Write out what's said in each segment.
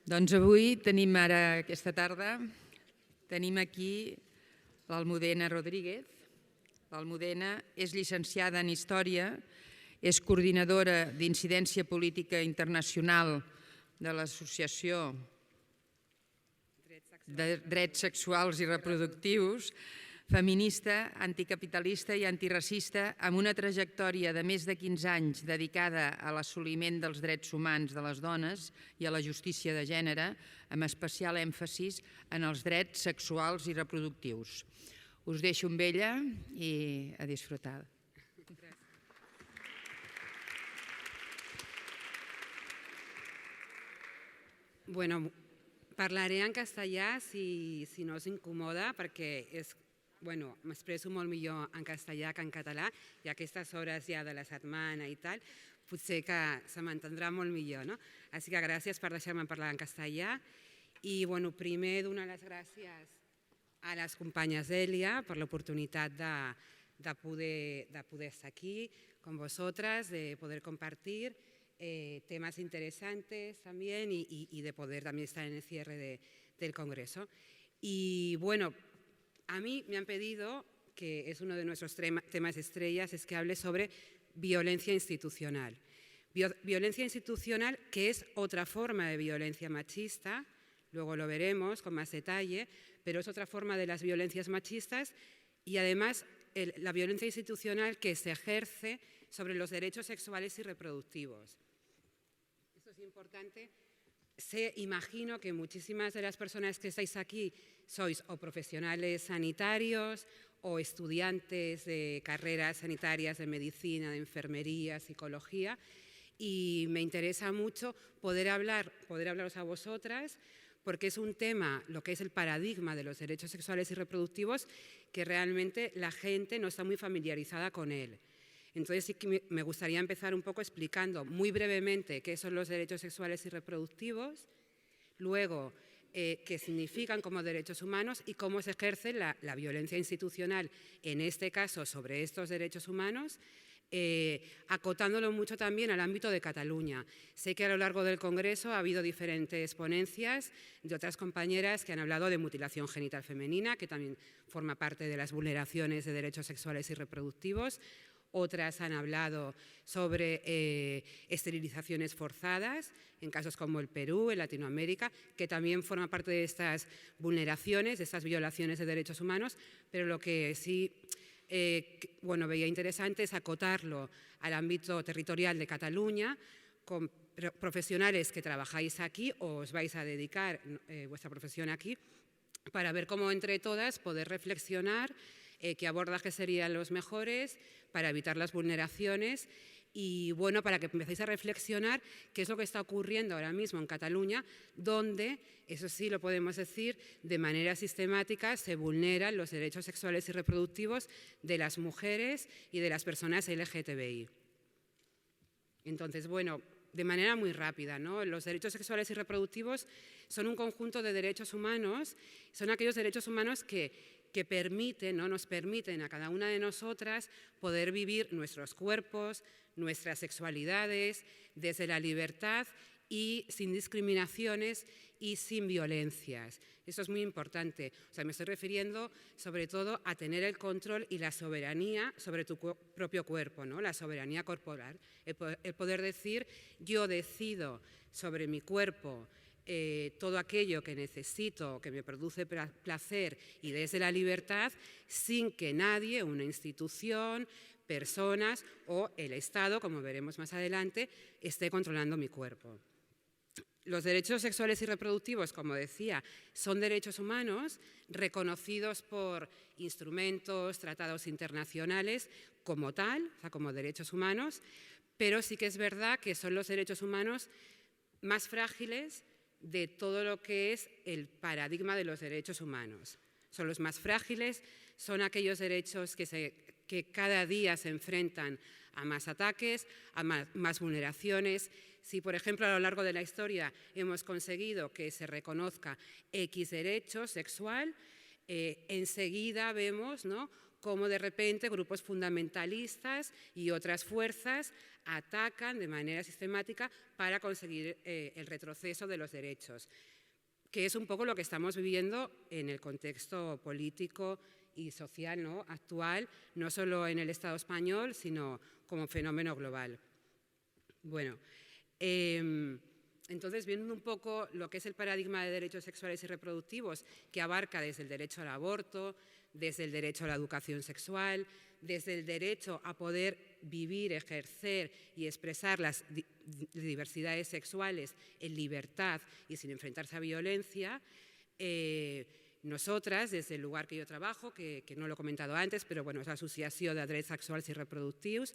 Doncs avui tenim ara, aquesta tarda, tenim aquí l'Almudena Rodríguez. L'Almudena és llicenciada en Història, és coordinadora d'Incidència Política Internacional de l'Associació de Drets Sexuals i Reproductius, feminista, anticapitalista i antiracista, amb una trajectòria de més de 15 anys dedicada a l'assoliment dels drets humans de les dones i a la justícia de gènere, amb especial èmfasis en els drets sexuals i reproductius. Us deixo amb ella i a disfrutar. Bueno, parlaré en castellà si no us incomoda, perquè m'expresso molt millor en castellà que en català i a aquestes hores ja de la setmana i tal, potser que se m'entendrà molt millor, no? Així que gràcies per deixar-me parlar en castellà. I primer donar les gràcies a les companyes d'Èlia per l'oportunitat de poder estar aquí con vosotras, de poder compartir temas interesantes también y de poder también estar en el cierre del Congreso. Y a mí me han pedido, que es uno de nuestros temas estrellas, es que hable sobre violencia institucional. Violencia institucional, que es otra forma de violencia machista, luego lo veremos con más detalle, pero es otra forma de las violencias machistas y además la violencia institucional que se ejerce sobre los derechos sexuales y reproductivos. Esto es importante. Imagino que muchísimas de las personas que estáis aquí sois o profesionales sanitarios o estudiantes de carreras sanitarias de medicina, de enfermería, psicología, y me interesa mucho poder hablaros a vosotras, porque es un tema, lo que es el paradigma de los derechos sexuales y reproductivos, que realmente la gente no está muy familiarizada con él. Entonces sí que me gustaría empezar un poco explicando muy brevemente qué son los derechos sexuales y reproductivos, luego qué significan como derechos humanos y cómo se ejerce la violencia institucional, en este caso sobre estos derechos humanos, acotándolo mucho también al ámbito de Cataluña. Sé que a lo largo del Congreso ha habido diferentes ponencias de otras compañeras que han hablado de mutilación genital femenina, que también forma parte de las vulneraciones de derechos sexuales y reproductivos. Otras han hablado sobre esterilizaciones forzadas, en casos como el Perú, en Latinoamérica, que también forma parte de estas vulneraciones, de estas violaciones de derechos humanos, pero lo que sí veía interesante es acotarlo al ámbito territorial de Cataluña, con profesionales que trabajáis aquí o os vais a dedicar vuestra profesión aquí, para ver cómo entre todas poder reflexionar qué abordajes serían los mejores para evitar las vulneraciones y para que empecéis a reflexionar qué es lo que está ocurriendo ahora mismo en Cataluña, donde, eso sí lo podemos decir, de manera sistemática se vulneran los derechos sexuales y reproductivos de las mujeres y de las personas LGTBI. Entonces, de manera muy rápida, ¿no? Los derechos sexuales y reproductivos son un conjunto de derechos humanos, son aquellos derechos humanos que nos permiten a cada una de nosotras poder vivir nuestros cuerpos, nuestras sexualidades, desde la libertad y sin discriminaciones y sin violencias. Eso es muy importante. Me estoy refiriendo sobre todo a tener el control y la soberanía sobre tu propio cuerpo, ¿no? La soberanía corporal, el poder decir yo decido sobre mi cuerpo todo aquello que necesito, que me produce placer y desde la libertad, sin que nadie, una institución, personas o el Estado, como veremos más adelante, esté controlando mi cuerpo. Los derechos sexuales y reproductivos, como decía, son derechos humanos reconocidos por instrumentos, tratados internacionales como tal, como derechos humanos, pero sí que es verdad que son los derechos humanos más frágiles de todo lo que es el paradigma de los derechos humanos. Son los más frágiles, son aquellos derechos que cada día se enfrentan a más ataques, a más vulneraciones. Si, por ejemplo, a lo largo de la historia hemos conseguido que se reconozca X derecho sexual, enseguida vemos, ¿no?, cómo de repente grupos fundamentalistas y otras fuerzas atacan de manera sistemática para conseguir el retroceso de los derechos, que es un poco lo que estamos viviendo en el contexto político y social, ¿no?, actual, no solo en el Estado español, sino como fenómeno global. Bueno, entonces, viendo un poco lo que es el paradigma de derechos sexuales y reproductivos, que abarca desde el derecho al aborto, desde el derecho a la educación sexual, desde el derecho a poder vivir, ejercer y expresar las diversidades sexuales en libertad y sin enfrentarse a violencia, nosotras, desde el lugar que yo trabajo, que no lo he comentado antes, pero bueno, es la Asociació de Drets Sexuals i Reproductius,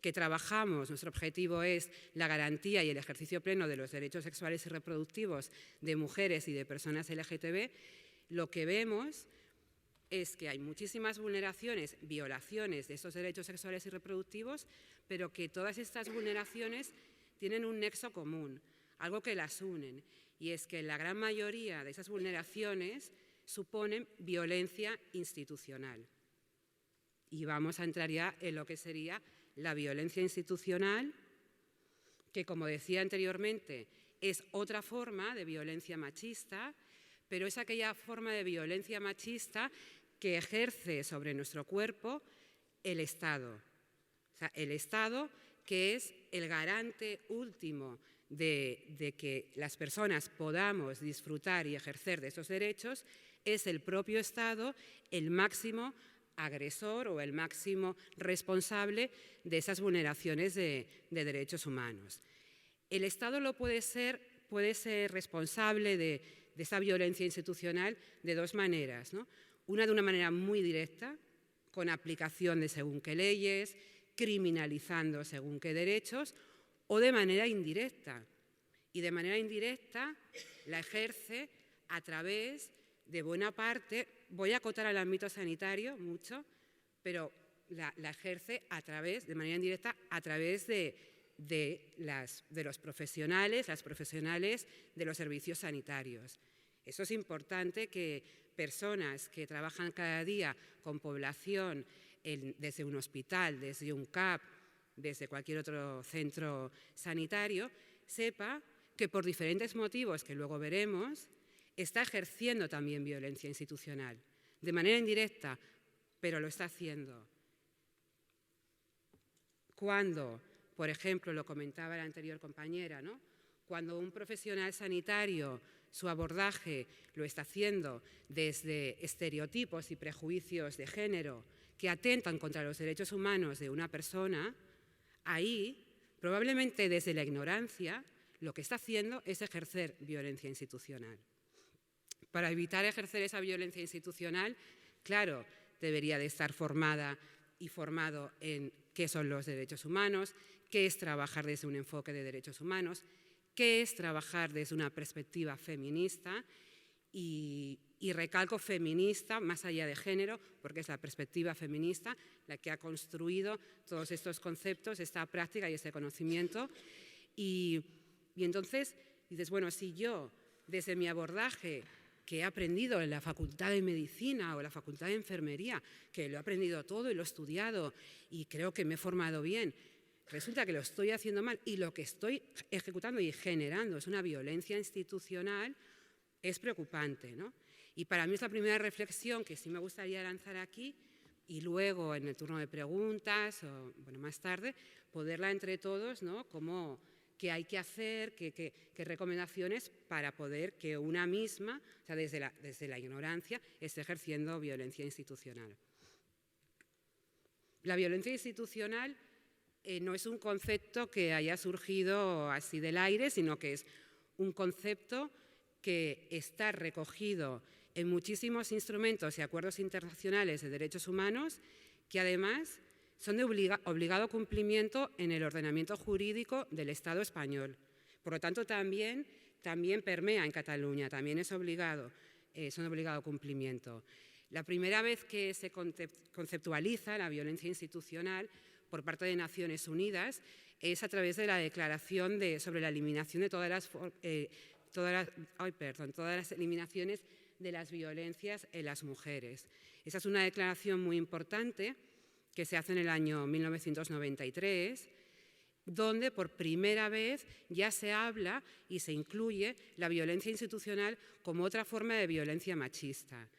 que trabajamos, nuestro objetivo es la garantía y el ejercicio pleno de los derechos sexuales y reproductivos de mujeres y de personas LGTB, lo que vemos es que hay muchísimas vulneraciones, violaciones de estos derechos sexuales y reproductivos, pero que todas estas vulneraciones tienen un nexo común, algo que las unen, y es que la gran mayoría de esas vulneraciones suponen violencia institucional. Y vamos a entrar ya en lo que sería la violencia institucional, que, como decía anteriormente, es otra forma de violencia machista, pero es aquella forma de violencia machista que ejerce sobre nuestro cuerpo el Estado. O sea, el Estado, que es el garante último de que las personas podamos disfrutar y ejercer de esos derechos, es el propio Estado el máximo agresor o el máximo responsable de esas vulneraciones de derechos humanos. El Estado puede ser responsable de esa violencia institucional de dos maneras, ¿no? Una, de una manera muy directa, con aplicación de según qué leyes, criminalizando según qué derechos, o de manera indirecta. Y de manera indirecta la ejerce a través de buena parte, voy a acotar al ámbito sanitario mucho, pero la ejerce a través, de manera indirecta, a través de los profesionales, las profesionales de los servicios sanitarios. Eso es importante, que personas que trabajan cada día con población desde un hospital, desde un CAP, desde cualquier otro centro sanitario, sepa que por diferentes motivos que luego veremos, está ejerciendo también violencia institucional, de manera indirecta, pero lo está haciendo. Cuando, por ejemplo, lo comentaba la anterior compañera, ¿no?, cuando un profesional sanitario, su abordaje lo está haciendo desde estereotipos y prejuicios de género que atentan contra los derechos humanos de una persona, ahí, probablemente desde la ignorancia, lo que está haciendo es ejercer violencia institucional. Para evitar ejercer esa violencia institucional, claro, debería de estar formada y formado en qué son los derechos humanos, qué es trabajar desde un enfoque de derechos humanos, qué es trabajar desde una perspectiva feminista y recalco feminista más allá de género, porque es la perspectiva feminista la que ha construido todos estos conceptos, esta práctica y este conocimiento. Y entonces dices, bueno, si yo desde mi abordaje que he aprendido en la Facultad de Medicina o la Facultad de Enfermería, que lo he aprendido todo y lo he estudiado y creo que me he formado bien, resulta que lo estoy haciendo mal y lo que estoy ejecutando y generando es una violencia institucional, es preocupante, ¿no? Y para mí es la primera reflexión que sí me gustaría lanzar aquí y luego en el turno de preguntas o bueno, más tarde, poderla entre todos, ¿no?, qué hay que hacer, qué recomendaciones para poder que una misma, o sea, desde la ignorancia, esté ejerciendo violencia institucional. La violencia institucional no es un concepto que haya surgido así del aire, sino que es un concepto que está recogido en muchísimos instrumentos y acuerdos internacionales de derechos humanos que además son de obligado cumplimiento en el ordenamiento jurídico del Estado español. Por lo tanto, también permea en Cataluña, también es obligado, son de obligado cumplimiento. La primera vez que se conceptualiza la violencia institucional por parte de Naciones Unidas es a través de la Declaración sobre la eliminación de todas las eliminaciones de las violencias en las mujeres. Esa es una declaración muy importante que se hace en el año 1993, donde por primera vez ya se habla y se incluye la violencia institucional como otra forma de violencia machista,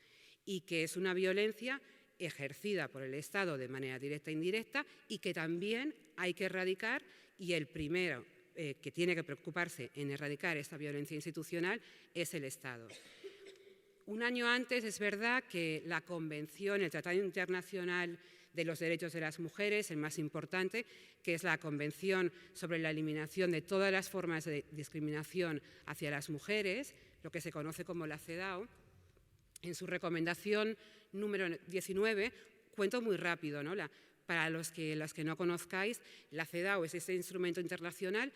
y que es una violencia ejercida por el Estado de manera directa e indirecta y que también hay que erradicar, y el primero que tiene que preocuparse en erradicar esta violencia institucional es el Estado. Un año antes es verdad que la Convención, el Tratado Internacional de los Derechos de las Mujeres, el más importante, que es la Convención sobre la eliminación de todas las formas de discriminación hacia las mujeres, lo que se conoce como la CEDAW, en su recomendación número 19, cuento muy rápido, ¿no? Para los que no conozcáis, la CEDAW es este instrumento internacional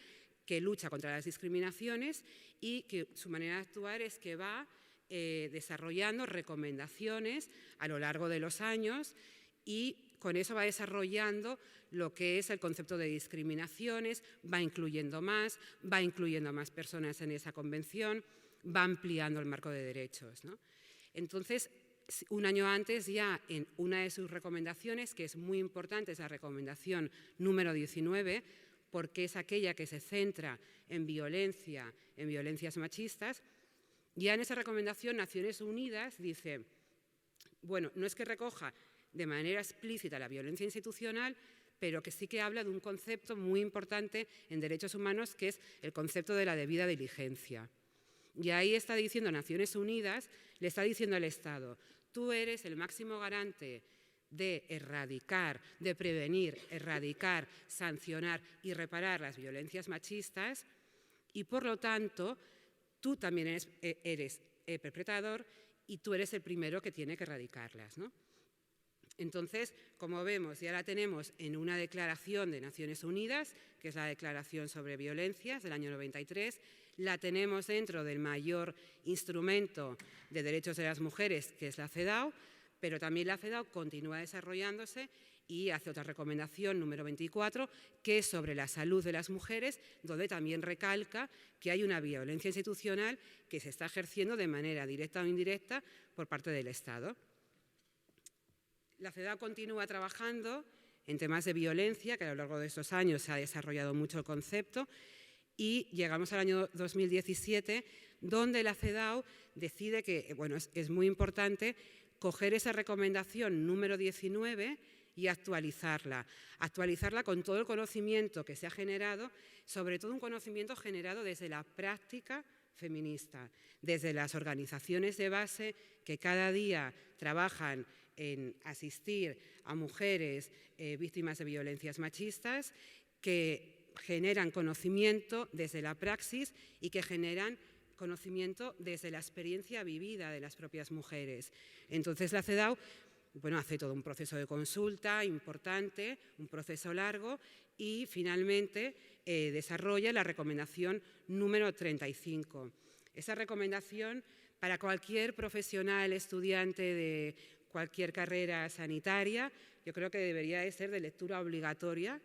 que lucha contra las discriminaciones y que su manera de actuar es que va desarrollando recomendaciones a lo largo de los años, y con eso va desarrollando lo que es el concepto de discriminaciones, va incluyendo más personas en esa convención, va ampliando el marco de derechos, ¿no? Entonces, un año antes, ya en una de sus recomendaciones, que es muy importante, es la recomendación número 19, porque es aquella que se centra en violencias machistas, ya en esa recomendación Naciones Unidas dice, bueno, no es que recoja de manera explícita la violencia institucional, pero que sí que habla de un concepto muy importante en derechos humanos, que es el concepto de la debida diligencia. Y ahí está diciendo Naciones Unidas, le está diciendo al Estado, tú eres el máximo garante de erradicar, de prevenir, erradicar, sancionar y reparar las violencias machistas, y por lo tanto tú también eres perpetrador y tú eres el primero que tiene que erradicarlas, ¿no? Entonces, como vemos, ya la tenemos en una declaración de Naciones Unidas, que es la Declaración sobre Violencias del año 93, la tenemos dentro del mayor instrumento de derechos de las mujeres, que es la CEDAW, pero también la CEDAW continúa desarrollándose y hace otra recomendación, número 24, que es sobre la salud de las mujeres, donde también recalca que hay una violencia institucional que se está ejerciendo de manera directa o indirecta por parte del Estado. La CEDAW continúa trabajando en temas de violencia, que a lo largo de estos años se ha desarrollado mucho el concepto, y llegamos al año 2017, donde la CEDAW decide que es muy importante coger esa recomendación número 19 y actualizarla con todo el conocimiento que se ha generado, sobre todo un conocimiento generado desde la práctica feminista, desde las organizaciones de base que cada día trabajan en asistir a mujeres víctimas de violencias machistas, que generan conocimiento desde la praxis y que generan conocimiento desde la experiencia vivida de las propias mujeres. Entonces la CEDAW hace todo un proceso de consulta importante, un proceso largo, y finalmente desarrolla la recomendación número 35. Esa recomendación, para cualquier profesional, estudiante de cualquier carrera sanitaria, yo creo que debería de ser de lectura obligatoria,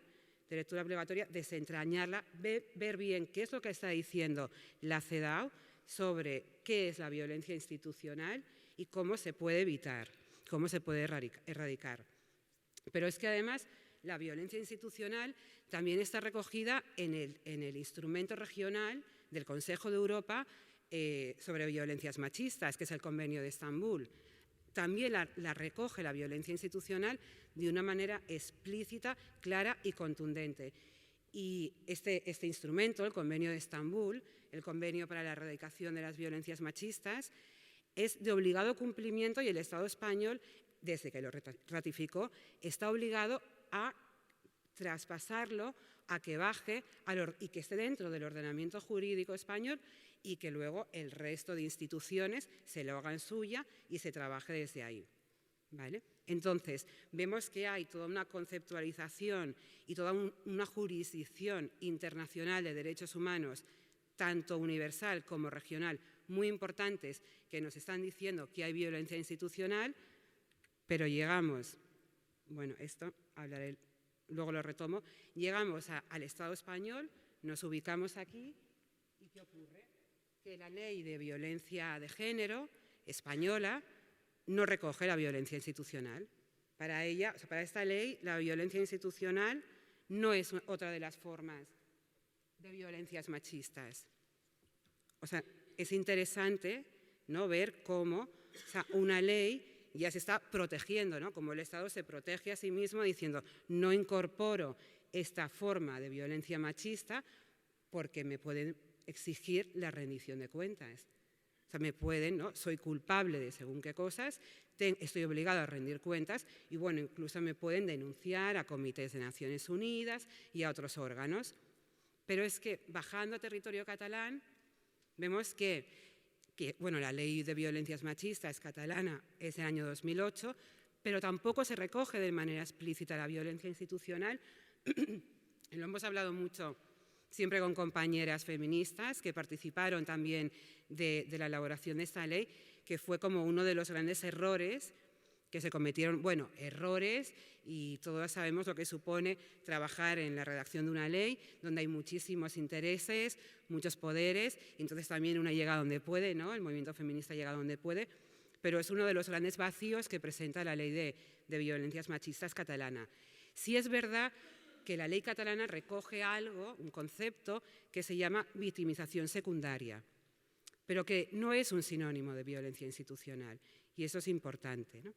desentrañarla, ver bien qué es lo que está diciendo la CEDAW sobre qué es la violencia institucional y cómo se puede evitar, cómo se puede erradicar. Pero es que además la violencia institucional también está recogida en el instrumento regional del Consejo de Europa sobre violencias machistas, que es el Convenio de Estambul. También la recoge la violencia institucional de una manera explícita, clara y contundente. Y este instrumento, el Convenio de Estambul, el Convenio para la Erradicación de las Violencias Machistas, es de obligado cumplimiento, y el Estado español, desde que lo ratificó, está obligado a traspasarlo, a que baje y que esté dentro del ordenamiento jurídico español, y que luego el resto de instituciones se lo hagan suya y se trabaje desde ahí, ¿vale? Entonces, vemos que hay toda una conceptualización y toda una jurisdicción internacional de derechos humanos, tanto universal como regional, muy importantes, que nos están diciendo que hay violencia institucional, pero llegamos, esto hablaré, luego lo retomo, llegamos al Estado español, nos ubicamos aquí, ¿y qué ocurre? Que la ley de violencia de género, española no recoge la violencia institucional. Para ella, o sea, para esta ley, la violencia institucional no es otra de las formas de violencias machistas. O sea, es interesante, ¿no?, ver cómo, o sea, una ley ya se está protegiendo, ¿no?, como el Estado se protege a sí mismo diciendo no incorporo esta forma de violencia machista porque me pueden exigir la rendición de cuentas. O sea, me pueden, ¿no?, soy culpable de según qué cosas, estoy obligado a rendir cuentas y, bueno, incluso me pueden denunciar a comités de Naciones Unidas y a otros órganos. Pero es que, bajando a territorio catalán, vemos que bueno, la ley de violencias machistas catalana es del año 2008, pero tampoco se recoge de manera explícita la violencia institucional. Lo hemos hablado mucho siempre con compañeras feministas que participaron también de la elaboración de esta ley, que fue como uno de los grandes errores que se cometieron, bueno, errores, y todos sabemos lo que supone trabajar en la redacción de una ley donde hay muchísimos intereses, muchos poderes, y entonces también una llega donde puede, ¿no? El movimiento feminista llega donde puede, pero es uno de los grandes vacíos que presenta la ley de violencias machistas catalana. Sí es verdad que la ley catalana recoge algo, un concepto que se llama victimización secundaria, pero que no es un sinónimo de violencia institucional, y eso es importante, ¿no?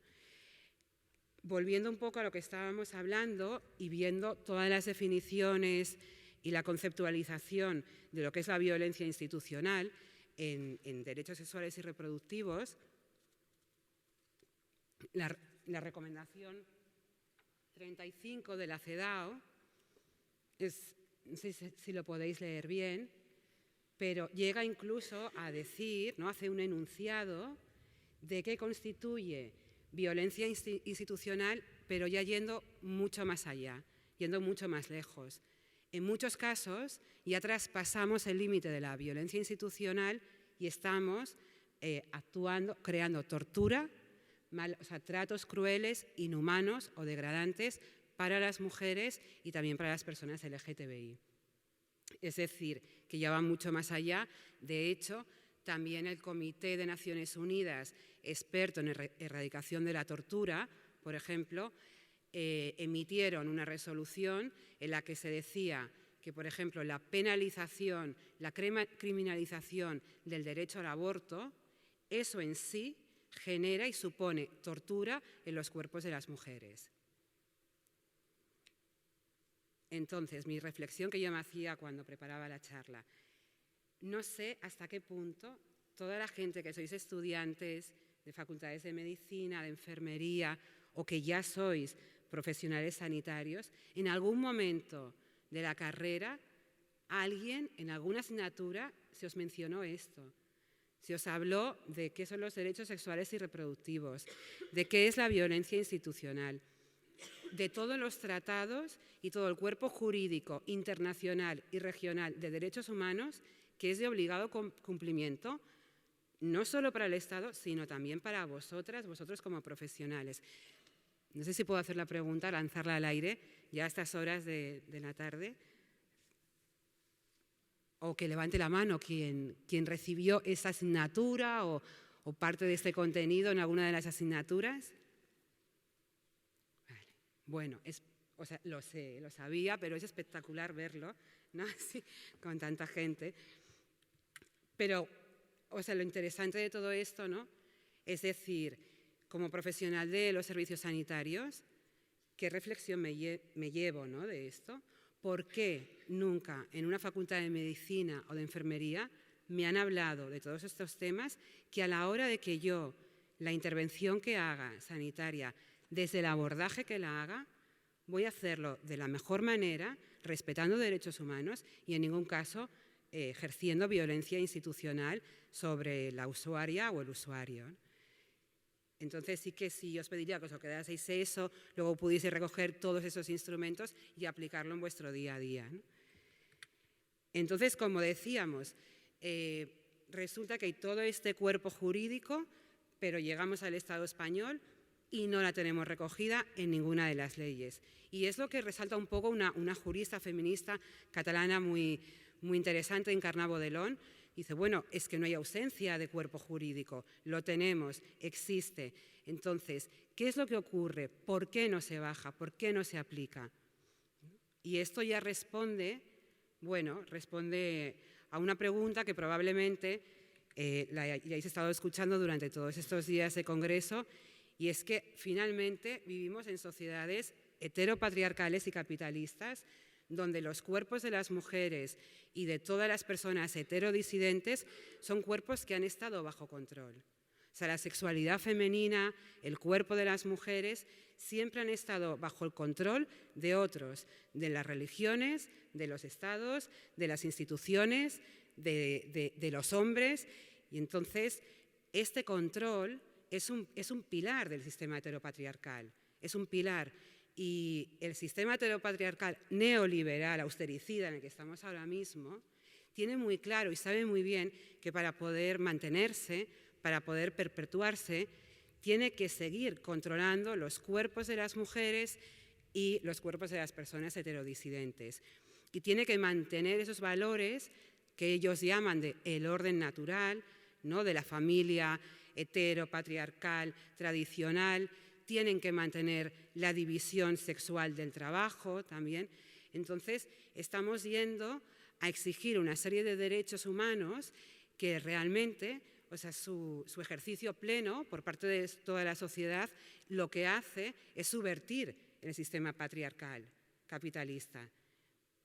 Volviendo un poco a lo que estábamos hablando y viendo todas las definiciones y la conceptualización de lo que es la violencia institucional en derechos sexuales y reproductivos, la recomendación 35 de la CEDAW, no sé si lo podéis leer bien, pero llega incluso a decir, ¿no?, hace un enunciado de qué constituye violencia institucional, pero ya yendo mucho más allá, yendo mucho más lejos. En muchos casos ya traspasamos el límite de la violencia institucional y estamos actuando, creando tortura, o sea, tratos crueles, inhumanos o degradantes para las mujeres y también para las personas LGTBI. Es decir, que ya va mucho más allá. De hecho, también el Comité de Naciones Unidas, experto en erradicación de la tortura, por ejemplo, emitieron una resolución en la que se decía que, por ejemplo, la penalización, la criminalización del derecho al aborto, eso en sí genera y supone tortura en los cuerpos de las mujeres. Entonces, mi reflexión que yo me hacía cuando preparaba la charla, no sé hasta qué punto toda la gente que sois estudiantes de facultades de medicina, de enfermería o que ya sois profesionales sanitarios, en algún momento de la carrera alguien en alguna asignatura se os mencionó esto. Se os habló de qué son los derechos sexuales y reproductivos, de qué es la violencia institucional, de todos los tratados y todo el cuerpo jurídico internacional y regional de derechos humanos que es de obligado cumplimiento, no solo para el Estado, sino también para vosotros como profesionales. No sé si puedo hacer la pregunta, lanzarla al aire, ya a estas horas de la tarde. O que levante la mano quien recibió esa asignatura o parte de este contenido en alguna de las asignaturas. Vale. Bueno, o sea, lo sé, lo sabía, pero es espectacular verlo, ¿no? Así, con tanta gente. Pero, o sea, lo interesante de todo esto, ¿no?, es decir, como profesional de los servicios sanitarios, ¿qué reflexión me llevo, ¿no?, de esto? ¿Por qué nunca en una facultad de medicina o de enfermería me han hablado de todos estos temas que a la hora de que yo, la intervención que haga sanitaria, desde el abordaje que la haga, voy a hacerlo de la mejor manera, respetando derechos humanos y en ningún caso ejerciendo violencia institucional sobre la usuaria o el usuario? Entonces sí que sí os pediría que os lo quedaseis eso, luego pudieseis recoger todos esos instrumentos y aplicarlo en vuestro día a día, ¿no? Entonces, como decíamos, resulta que hay todo este cuerpo jurídico, pero llegamos al Estado español y no la tenemos recogida en ninguna de las leyes. Y es lo que resalta un poco una jurista feminista catalana muy interesante, Encarna Bodelón, Dice, bueno, es que no hay ausencia de cuerpo jurídico, lo tenemos, existe. Entonces, ¿qué es lo que ocurre? ¿Por qué no se baja? ¿Por qué no se aplica? Y esto ya responde a una pregunta que probablemente la hayáis estado escuchando durante todos estos días de congreso, y es que finalmente vivimos en sociedades heteropatriarcales y capitalistas, donde los cuerpos de las mujeres y de todas las personas heterodisidentes son cuerpos que han estado bajo control. O sea, la sexualidad femenina, el cuerpo de las mujeres, siempre han estado bajo el control de otros, de las religiones, de los estados, de las instituciones, de los hombres. Y entonces, este control es un pilar del sistema heteropatriarcal, es un pilar. Y el sistema heteropatriarcal neoliberal, austericida en el que estamos ahora mismo, tiene muy claro y sabe muy bien que para poder mantenerse, para poder perpetuarse, tiene que seguir controlando los cuerpos de las mujeres y los cuerpos de las personas heterodisidentes. Y tiene que mantener esos valores que ellos llaman de el orden natural, ¿no?, de la familia heteropatriarcal tradicional. Tienen que mantener la división sexual del trabajo también. Entonces, estamos yendo a exigir una serie de derechos humanos que realmente, o sea, su ejercicio pleno por parte de toda la sociedad, lo que hace es subvertir el sistema patriarcal capitalista.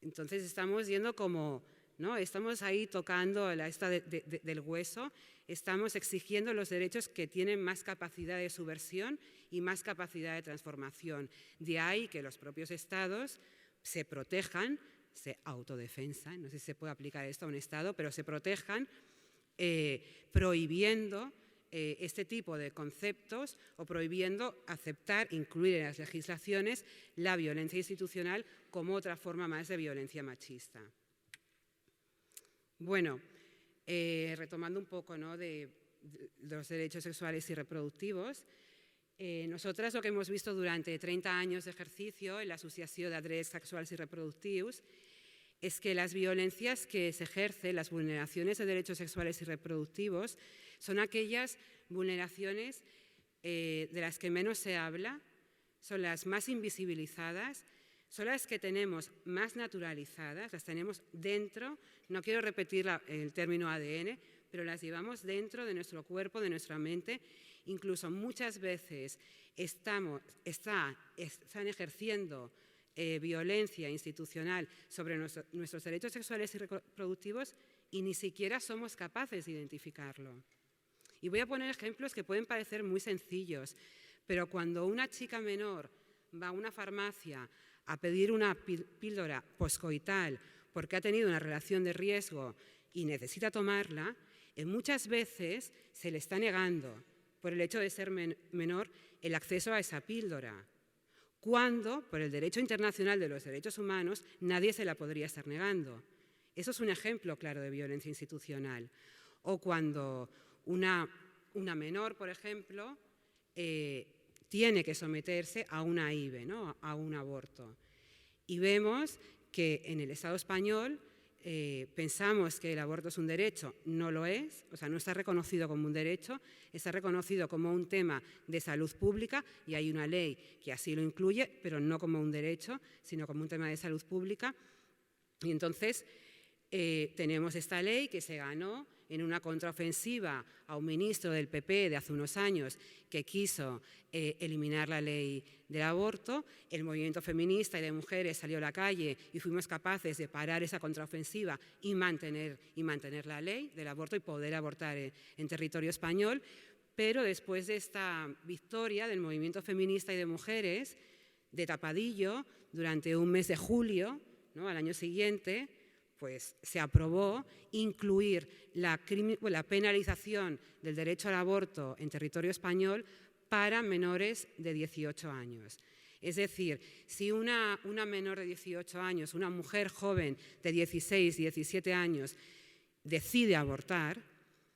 Entonces, estamos yendo como, ¿no?, estamos ahí tocando del hueso, estamos exigiendo los derechos que tienen más capacidad de subversión y más capacidad de transformación. De ahí que los propios estados se protejan, se autodefensan, no sé si se puede aplicar esto a un estado, pero se protejan prohibiendo este tipo de conceptos o prohibiendo aceptar, incluir en las legislaciones la violencia institucional como otra forma más de violencia machista. Bueno, retomando un poco, ¿no?, de los derechos sexuales y reproductivos, nosotras lo que hemos visto durante 30 años de ejercicio en l'Associació de Drets Sexuals y Reproductius es que las violencias que se ejercen, las vulneraciones de derechos sexuales y reproductivos, son aquellas vulneraciones de las que menos se habla, son las más invisibilizadas, son las que tenemos más naturalizadas, las tenemos dentro, no quiero repetir el término ADN, pero las llevamos dentro de nuestro cuerpo, de nuestra mente. Incluso muchas veces están ejerciendo violencia institucional sobre nuestros derechos sexuales y reproductivos y ni siquiera somos capaces de identificarlo. Y voy a poner ejemplos que pueden parecer muy sencillos, pero cuando una chica menor va a una farmacia a pedir una píldora poscoital porque ha tenido una relación de riesgo y necesita tomarla, muchas veces se le está negando, por el hecho de ser menor, el acceso a esa píldora, cuando, por el derecho internacional de los derechos humanos, nadie se la podría estar negando. Eso es un ejemplo claro de violencia institucional. O cuando una menor, por ejemplo, tiene que someterse a una IVE, ¿no?, a un aborto. Y vemos que en el Estado español pensamos que el aborto es un derecho, no lo es, o sea, no está reconocido como un derecho, está reconocido como un tema de salud pública y hay una ley que así lo incluye, pero no como un derecho, sino como un tema de salud pública. Y entonces tenemos esta ley que se ganó en una contraofensiva a un ministro del PP de hace unos años que quiso eliminar la ley del aborto. El movimiento feminista y de mujeres salió a la calle y fuimos capaces de parar esa contraofensiva y mantener la ley del aborto y poder abortar en territorio español. Pero después de esta victoria del movimiento feminista y de mujeres, de tapadillo, durante un mes de julio, ¿no?, al año siguiente, pues se aprobó incluir la penalización del derecho al aborto en territorio español para menores de 18 años. Es decir, si una menor de 18 años, una mujer joven de 16, 17 años, decide abortar,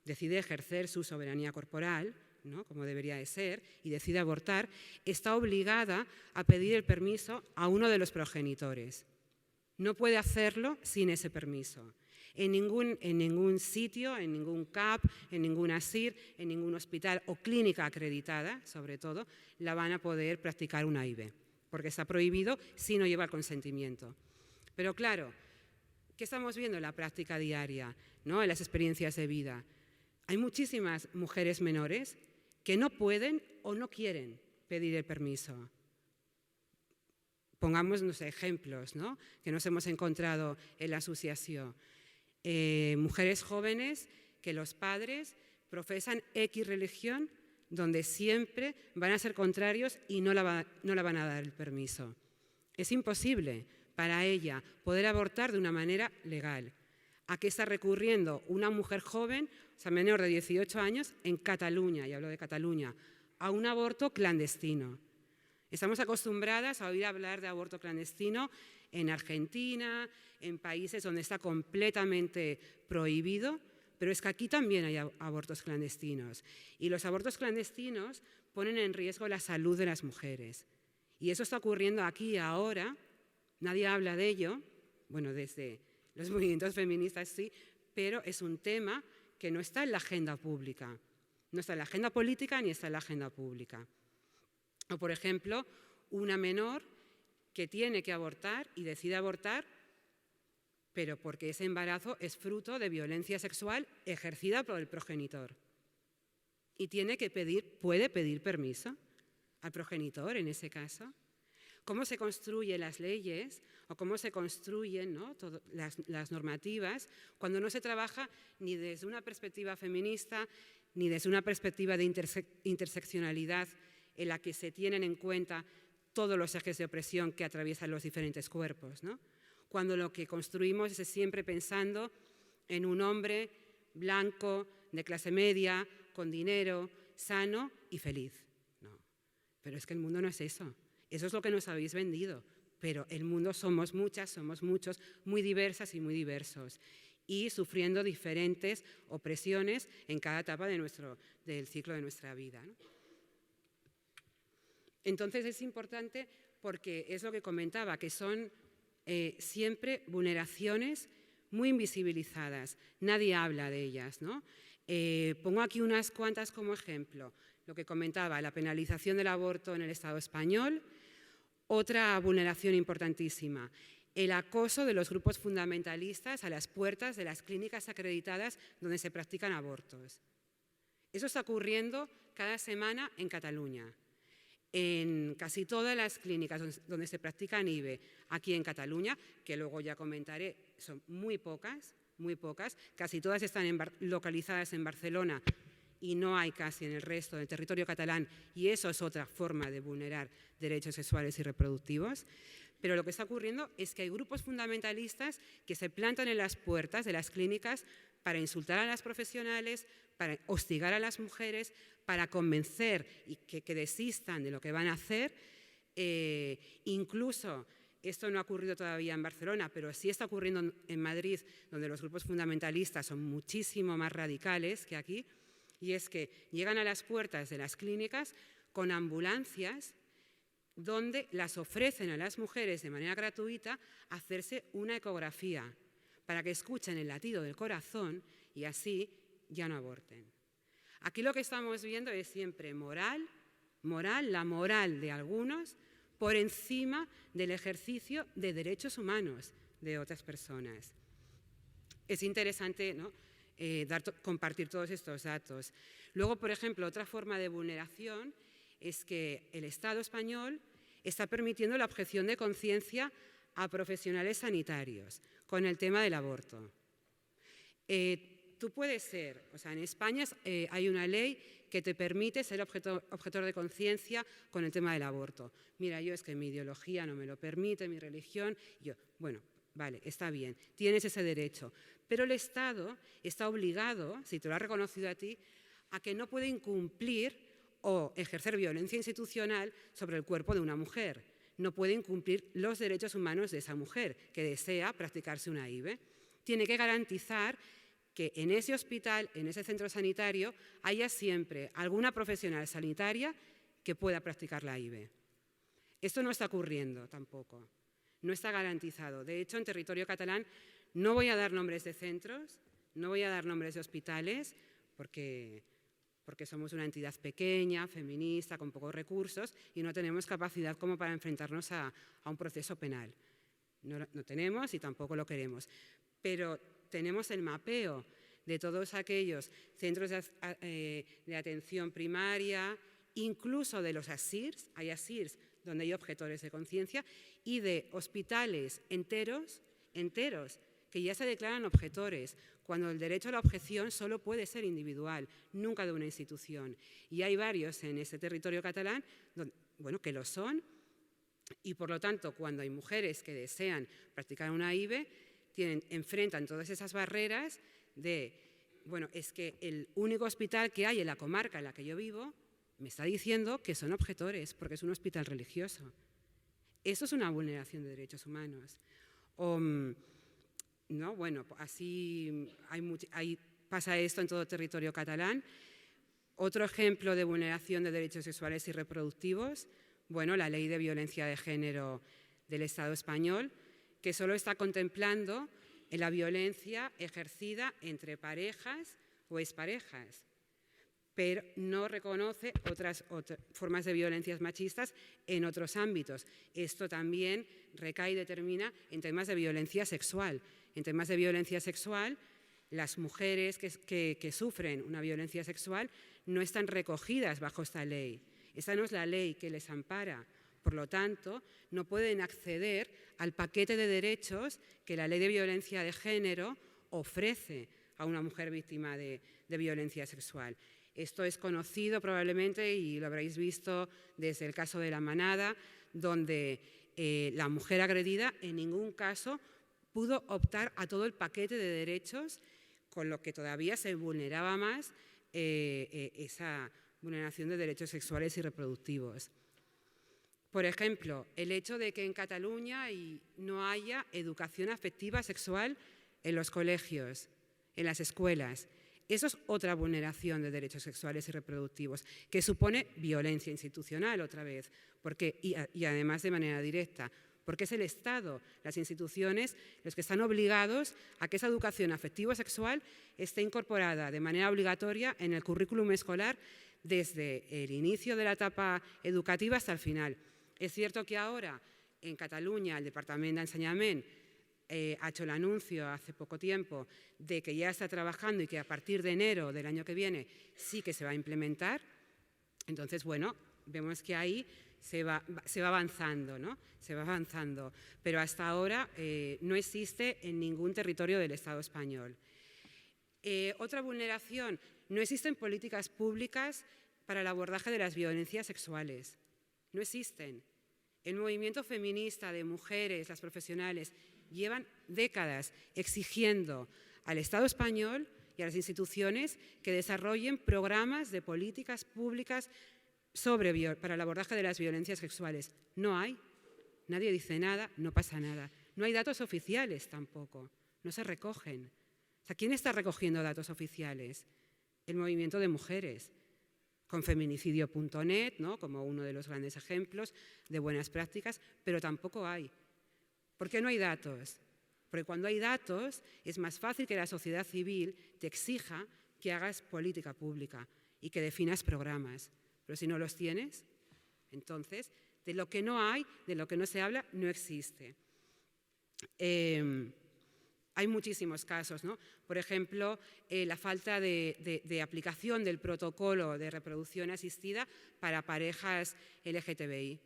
decide ejercer su soberanía corporal, ¿no?, como debería de ser, y decide abortar, está obligada a pedir el permiso a uno de los progenitores. No puede hacerlo sin ese permiso. En ningún sitio, en ningún CAP, en ningún ASIR, en ningún hospital o clínica acreditada, sobre todo, la van a poder practicar una IVE, porque está prohibido si no lleva el consentimiento. Pero claro, ¿qué estamos viendo en la práctica diaria, ¿no? En las experiencias de vida? Hay muchísimas mujeres menores que no pueden o no quieren pedir el permiso. Pongamos ejemplos, ¿no?, que nos hemos encontrado en la asociación. Mujeres jóvenes que los padres profesan X religión donde siempre van a ser contrarios y no la van a dar el permiso. Es imposible para ella poder abortar de una manera legal. ¿A qué está recurriendo una mujer joven, o sea, menor de 18 años, en Cataluña, y hablo de Cataluña, a un aborto clandestino? Estamos acostumbradas a oír hablar de aborto clandestino en Argentina, en países donde está completamente prohibido, pero es que aquí también hay abortos clandestinos. Y los abortos clandestinos ponen en riesgo la salud de las mujeres. Y eso está ocurriendo aquí ahora. Nadie habla de ello, bueno, desde los movimientos feministas sí, pero es un tema que no está en la agenda pública. No está en la agenda política ni está en la agenda pública. O, por ejemplo, una menor que tiene que abortar y decide abortar, pero porque ese embarazo es fruto de violencia sexual ejercida por el progenitor. Y puede pedir permiso al progenitor en ese caso. ¿Cómo se construyen las leyes o cómo se construyen, ¿no?, las normativas cuando no se trabaja ni desde una perspectiva feminista ni desde una perspectiva de interseccionalidad en la que se tienen en cuenta todos los ejes de opresión que atraviesan los diferentes cuerpos, ¿no? Cuando lo que construimos es siempre pensando en un hombre blanco, de clase media, con dinero, sano y feliz. No, pero es que el mundo no es eso. Eso es lo que nos habéis vendido. Pero el mundo somos muchas, somos muchos, muy diversas y muy diversos. Y sufriendo diferentes opresiones en cada etapa del ciclo de nuestra vida, ¿no? Entonces es importante porque es lo que comentaba, que son siempre vulneraciones muy invisibilizadas. Nadie habla de ellas, ¿no? Pongo aquí unas cuantas como ejemplo. Lo que comentaba, la penalización del aborto en el Estado español. Otra vulneración importantísima, el acoso de los grupos fundamentalistas a las puertas de las clínicas acreditadas donde se practican abortos. Eso está ocurriendo cada semana en Cataluña. En casi todas las clínicas donde se practican IVE aquí en Cataluña, que luego ya comentaré, son muy pocas, casi todas están localizadas en Barcelona y no hay casi en el resto del territorio catalán, y eso es otra forma de vulnerar derechos sexuales y reproductivos. Pero lo que está ocurriendo es que hay grupos fundamentalistas que se plantan en las puertas de las clínicas para insultar a las profesionales, para hostigar a las mujeres, para convencer y que desistan de lo que van a hacer. Incluso, esto no ha ocurrido todavía en Barcelona, pero sí está ocurriendo en Madrid, donde los grupos fundamentalistas son muchísimo más radicales que aquí, y es que llegan a las puertas de las clínicas con ambulancias donde las ofrecen a las mujeres de manera gratuita hacerse una ecografía para que escuchen el latido del corazón y así ya no aborten. Aquí lo que estamos viendo es siempre la moral de algunos por encima del ejercicio de derechos humanos de otras personas. Es interesante, ¿no?, compartir todos estos datos. Luego, por ejemplo, otra forma de vulneración es que el Estado español está permitiendo la objeción de conciencia a profesionales sanitarios con el tema del aborto. Tú puedes ser, o sea, en España hay una ley que te permite ser objetor de conciencia con el tema del aborto. Mira, yo es que mi ideología no me lo permite, mi religión, bueno, vale, está bien, tienes ese derecho, pero el Estado está obligado, si te lo ha reconocido a ti, a que no puede incumplir o ejercer violencia institucional sobre el cuerpo de una mujer. No puede incumplir los derechos humanos de esa mujer que desea practicarse una IVE. Tiene que garantizar que en ese hospital, en ese centro sanitario, haya siempre alguna profesional sanitaria que pueda practicar la IVE. Esto no está ocurriendo tampoco, no está garantizado. De hecho, en territorio catalán No voy a dar nombres de centros, no voy a dar nombres de hospitales, porque somos una entidad pequeña, feminista, con pocos recursos y no tenemos capacidad como para enfrentarnos a un proceso penal. No tenemos y tampoco lo queremos. Pero tenemos el mapeo de todos aquellos centros de atención primaria, incluso de los ASIRS, hay ASIRS donde hay objetores de conciencia, y de hospitales enteros que ya se declaran objetores, cuando el derecho a la objeción solo puede ser individual, nunca de una institución. Y hay varios en ese territorio catalán que lo son, y por lo tanto, cuando hay mujeres que desean practicar una IVE, enfrentan todas esas barreras de, es que el único hospital que hay en la comarca en la que yo vivo me está diciendo que son objetores porque es un hospital religioso. Eso es una vulneración de derechos humanos. Así pasa esto en todo el territorio catalán. Otro ejemplo de vulneración de derechos sexuales y reproductivos, la Ley de Violencia de Género del Estado español, que solo está contemplando la violencia ejercida entre parejas o exparejas, pero no reconoce otras formas de violencias machistas en otros ámbitos. Esto también recae y determina en temas de violencia sexual. En temas de violencia sexual, las mujeres que sufren una violencia sexual no están recogidas bajo esta ley. Esta no es la ley que les ampara. Por lo tanto, no pueden acceder al paquete de derechos que la Ley de Violencia de Género ofrece a una mujer víctima de violencia sexual. Esto es conocido probablemente y lo habréis visto desde el caso de La Manada, donde la mujer agredida en ningún caso pudo optar a todo el paquete de derechos, con lo que todavía se vulneraba más esa vulneración de derechos sexuales y reproductivos. Por ejemplo, el hecho de que en Cataluña no haya educación afectiva sexual en los colegios, en las escuelas. Eso es otra vulneración de derechos sexuales y reproductivos, que supone violencia institucional otra vez, y además de manera directa, porque es el Estado, las instituciones, los que están obligados a que esa educación afectivo-sexual esté incorporada de manera obligatoria en el currículum escolar desde el inicio de la etapa educativa hasta el final. Es cierto que ahora en Cataluña el Departamento de Enseñament ha hecho el anuncio hace poco tiempo de que ya está trabajando y que a partir de enero del año que viene sí que se va a implementar. Entonces, vemos que ahí se va avanzando, ¿no? Se va avanzando, pero hasta ahora no existe en ningún territorio del Estado español. Otra vulneración, no existen políticas públicas para el abordaje de las violencias sexuales. No existen. El movimiento feminista de mujeres, las profesionales, llevan décadas exigiendo al Estado español y a las instituciones que desarrollen programas de políticas públicas para el abordaje de las violencias sexuales. No hay, nadie dice nada, no pasa nada. No hay datos oficiales tampoco, no se recogen. O sea, ¿quién está recogiendo datos oficiales? El movimiento de mujeres, con feminicidio.net, ¿no?, como uno de los grandes ejemplos de buenas prácticas, pero tampoco hay. ¿Por qué no hay datos? Porque cuando hay datos es más fácil que la sociedad civil te exija que hagas política pública y que definas programas. Pero si no los tienes, entonces de lo que no hay, de lo que no se habla, no existe. Hay muchísimos casos, ¿no? Por ejemplo, la falta de aplicación del protocolo de reproducción asistida para parejas LGTBI.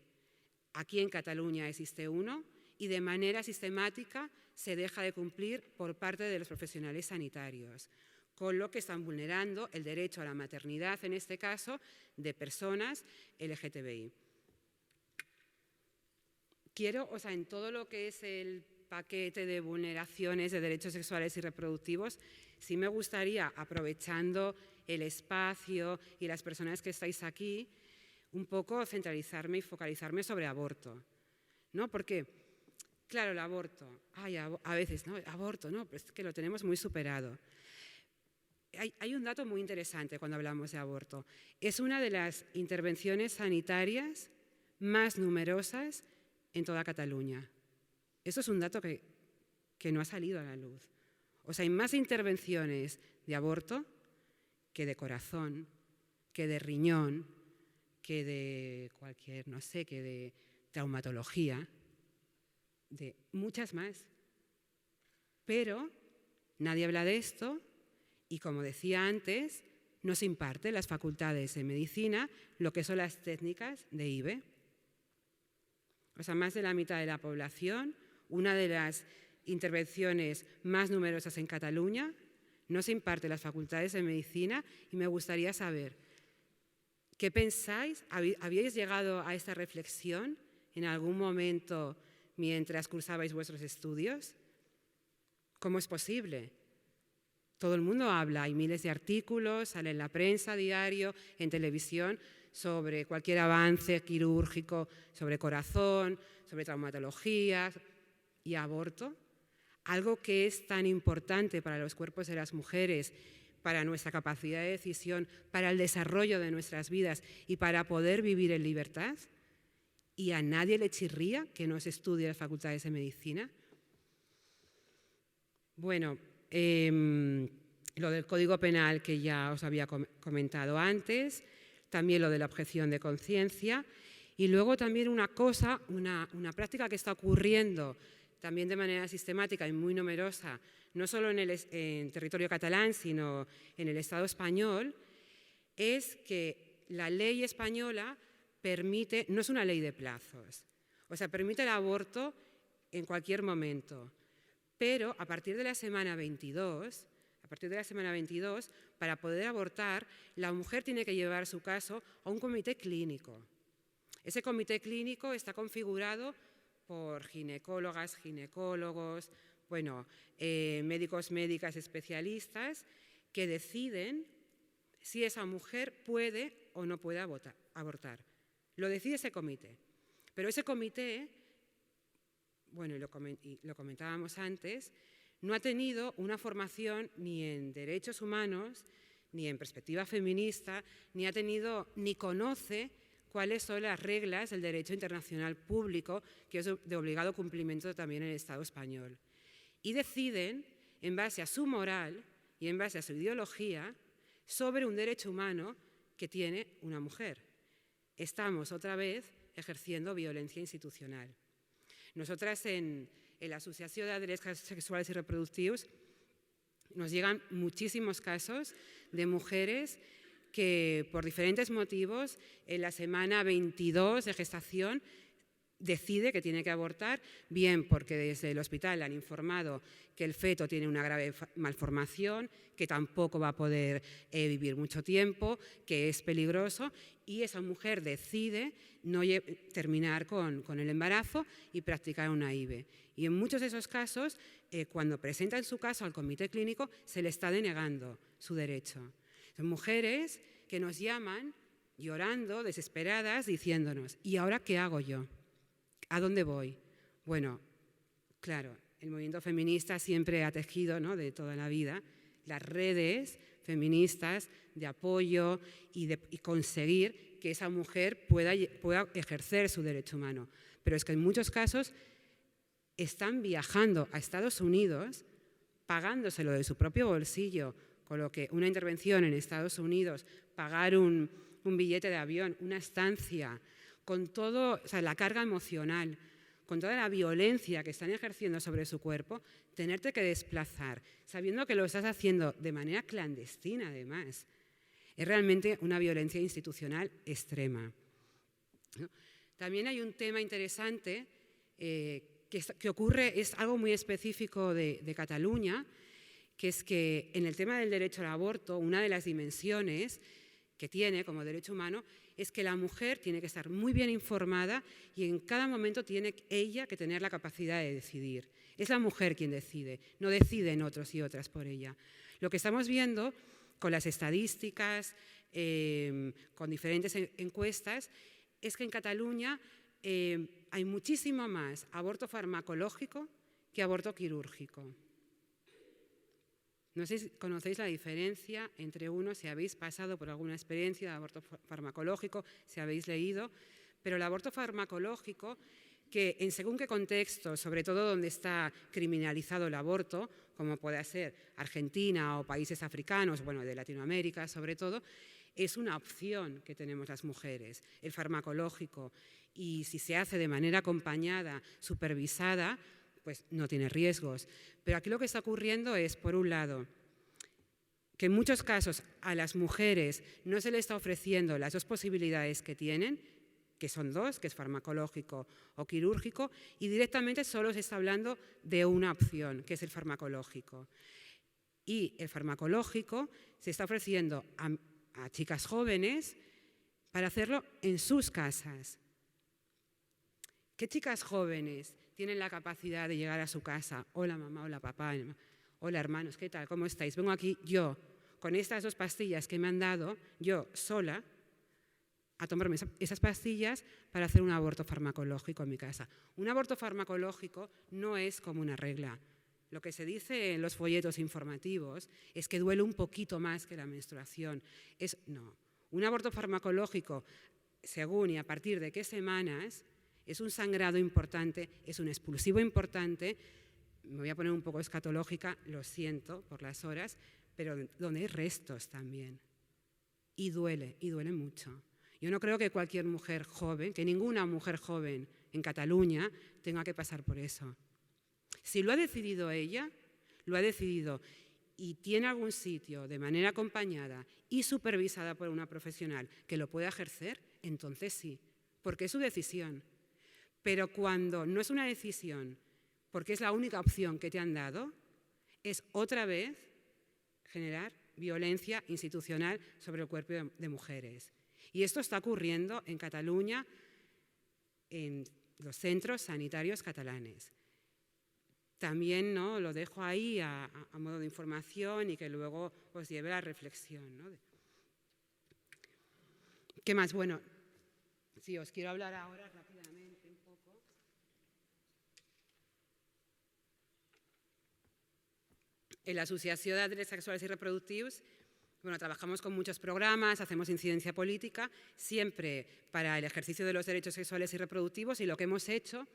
Aquí en Cataluña existe uno y de manera sistemática se deja de cumplir por parte de los profesionales sanitarios, con lo que están vulnerando el derecho a la maternidad, en este caso, de personas LGTBI. En todo lo que es el paquete de vulneraciones de derechos sexuales y reproductivos, sí me gustaría, aprovechando el espacio y las personas que estáis aquí, un poco centralizarme y focalizarme sobre aborto, ¿no? Porque, claro, el aborto, a veces, ¿no? Aborto, no, pero es que lo tenemos muy superado. Hay un dato muy interesante cuando hablamos de aborto. Es una de las intervenciones sanitarias más numerosas en toda Cataluña. Eso es un dato que que no ha salido a la luz. O sea, hay más intervenciones de aborto que de corazón, que de riñón, que de cualquier, no sé, que de traumatología, de muchas más. Pero nadie habla de esto y, como decía antes, no se imparte las facultades en medicina lo que son las técnicas de IVE. O sea, más de la mitad de la población, una de las intervenciones más numerosas en Cataluña, no se imparte las facultades de medicina y me gustaría saber, ¿qué pensáis? ¿Habíais llegado a esta reflexión en algún momento mientras cursabais vuestros estudios? ¿Cómo es posible? Todo el mundo habla, hay miles de artículos, sale en la prensa diario, en televisión, sobre cualquier avance quirúrgico, sobre corazón, sobre traumatología y aborto. Algo que es tan importante para los cuerpos de las mujeres, para nuestra capacidad de decisión, para el desarrollo de nuestras vidas y para poder vivir en libertad. ¿Y a nadie le chirría que no se estudie las facultades de medicina? Bueno, lo del Código Penal que ya os había comentado antes, también lo de la objeción de conciencia y luego también una cosa, una práctica que está ocurriendo también de manera sistemática y muy numerosa, no solo en territorio catalán, sino en el Estado español, es que la ley española permite, no es una ley de plazos, o sea, permite el aborto en cualquier momento, pero a partir de la semana 22, para poder abortar, la mujer tiene que llevar su caso a un comité clínico. Ese comité clínico está configurado por ginecólogas, ginecólogos, bueno, médicos, médicas, especialistas, que deciden si esa mujer puede o no puede abortar. Lo decide ese comité. Pero ese comité, bueno, y lo comentábamos antes, no ha tenido una formación ni en derechos humanos, ni en perspectiva feminista, ni conoce cuáles son las reglas del derecho internacional público, que es de obligado cumplimiento también en el Estado español. Y deciden, en base a su moral y en base a su ideología, sobre un derecho humano que tiene una mujer. Estamos otra vez ejerciendo violencia institucional. Nosotras en la Asociación de Drets Sexuals y Reproductius nos llegan muchísimos casos de mujeres que por diferentes motivos en la semana 22 de gestación decide que tiene que abortar, bien porque desde el hospital le han informado que el feto tiene una grave malformación, que tampoco va a poder vivir mucho tiempo, que es peligroso, y esa mujer decide no terminar con el embarazo y practicar una IVE. Y en muchos de esos casos, cuando presentan su caso al comité clínico, se le está denegando su derecho. Son mujeres que nos llaman llorando, desesperadas, diciéndonos, ¿y ahora qué hago yo? ¿A dónde voy? Bueno, claro, el movimiento feminista siempre ha tejido, ¿no?, de toda la vida, las redes feministas de apoyo y conseguir que esa mujer pueda ejercer su derecho humano. Pero es que en muchos casos están viajando a Estados Unidos, pagándoselo de su propio bolsillo, con lo que una intervención en Estados Unidos, pagar un billete de avión, una estancia, con todo, o sea, la carga emocional, con toda la violencia que están ejerciendo sobre su cuerpo, tenerte que desplazar, sabiendo que lo estás haciendo de manera clandestina, además, es realmente una violencia institucional extrema, ¿no? También hay un tema interesante que ocurre, es algo muy específico de Cataluña, que es que en el tema del derecho al aborto, una de las dimensiones que tiene como derecho humano es que la mujer tiene que estar muy bien informada y en cada momento tiene ella que tener la capacidad de decidir. Es la mujer quien decide, no deciden otros y otras por ella. Lo que estamos viendo con las estadísticas, con diferentes encuestas, es que en Cataluña hay muchísimo más aborto farmacológico que aborto quirúrgico. No sé si conocéis la diferencia entre uno, si habéis pasado por alguna experiencia de aborto farmacológico, si habéis leído, pero el aborto farmacológico que en según qué contexto, sobre todo donde está criminalizado el aborto, como puede ser Argentina o países africanos, bueno, de Latinoamérica sobre todo, es una opción que tenemos las mujeres, el farmacológico, y si se hace de manera acompañada, supervisada, pues no tiene riesgos. Pero aquí lo que está ocurriendo es, por un lado, que en muchos casos a las mujeres no se les está ofreciendo las dos posibilidades que tienen, que son dos, que es farmacológico o quirúrgico, y directamente solo se está hablando de una opción, que es el farmacológico. Y el farmacológico se está ofreciendo a chicas jóvenes para hacerlo en sus casas. ¿Qué chicas jóvenes tienen la capacidad de llegar a su casa? Hola mamá, hola papá, hola hermanos, ¿qué tal? ¿Cómo estáis? Vengo aquí yo, con estas 2 pastillas que me han dado, yo sola, a tomarme esas pastillas para hacer un aborto farmacológico en mi casa. Un aborto farmacológico no es como una regla. Lo que se dice en los folletos informativos es que duele un poquito más que la menstruación. No. Un aborto farmacológico, según y a partir de qué semanas, es un sangrado importante, es un expulsivo importante. Me voy a poner un poco escatológica, lo siento por las horas, pero donde hay restos también. Y duele mucho. Yo no creo que cualquier mujer joven, que ninguna mujer joven en Cataluña tenga que pasar por eso. Si lo ha decidido ella, lo ha decidido y tiene algún sitio de manera acompañada y supervisada por una profesional que lo pueda ejercer, entonces sí, porque es su decisión. Pero cuando no es una decisión, porque es la única opción que te han dado, es otra vez generar violencia institucional sobre el cuerpo de mujeres. Y esto está ocurriendo en Cataluña, en los centros sanitarios catalanes. También, ¿no?, lo dejo ahí a modo de información y que luego os lleve a la reflexión, ¿no? ¿Qué más? Bueno, sí, os quiero hablar ahora rápidamente un poco. En l'Associació de Drets Sexuals i Reproductius, bueno, trabajamos con muchos programas, hacemos incidencia política, siempre para el ejercicio de los derechos sexuales y reproductivos, y lo que hemos hecho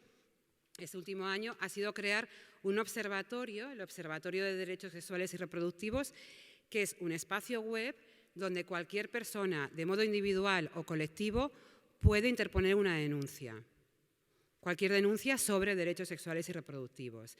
este último año ha sido crear un observatorio, el Observatorio de Derechos Sexuales y Reproductivos, que es un espacio web donde cualquier persona, de modo individual o colectivo, puede interponer una denuncia. Cualquier denuncia sobre derechos sexuales y reproductivos.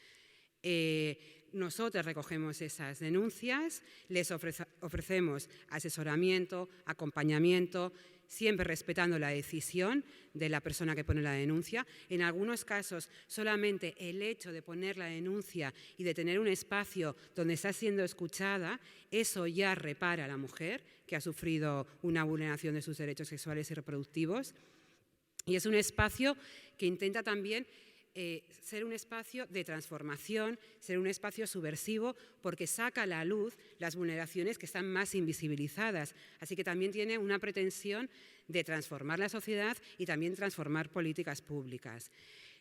Nosotros recogemos esas denuncias, les ofrecemos asesoramiento, acompañamiento, siempre respetando la decisión de la persona que pone la denuncia. En algunos casos, solamente el hecho de poner la denuncia y de tener un espacio donde está siendo escuchada, eso ya repara a la mujer que ha sufrido una vulneración de sus derechos sexuales y reproductivos. Y es un espacio que intenta también ser un espacio de transformación, ser un espacio subversivo, porque saca a la luz las vulneraciones que están más invisibilizadas. Así que también tiene una pretensión de transformar la sociedad y también transformar políticas públicas.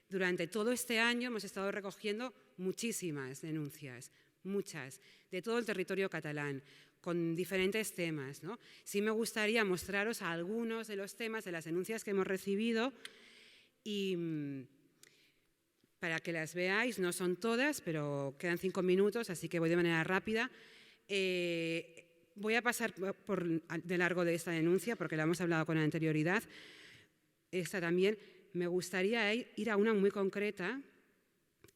Durante todo este año hemos estado recogiendo muchísimas denuncias, muchas, de todo el territorio catalán, con diferentes temas, ¿no? Sí me gustaría mostraros algunos de los temas de las denuncias que hemos recibido y para que las veáis, no son todas, pero quedan 5 minutos, así que voy de manera rápida. Voy a pasar de largo de esta denuncia porque la hemos hablado con anterioridad. Esta también. Me gustaría ir a una muy concreta,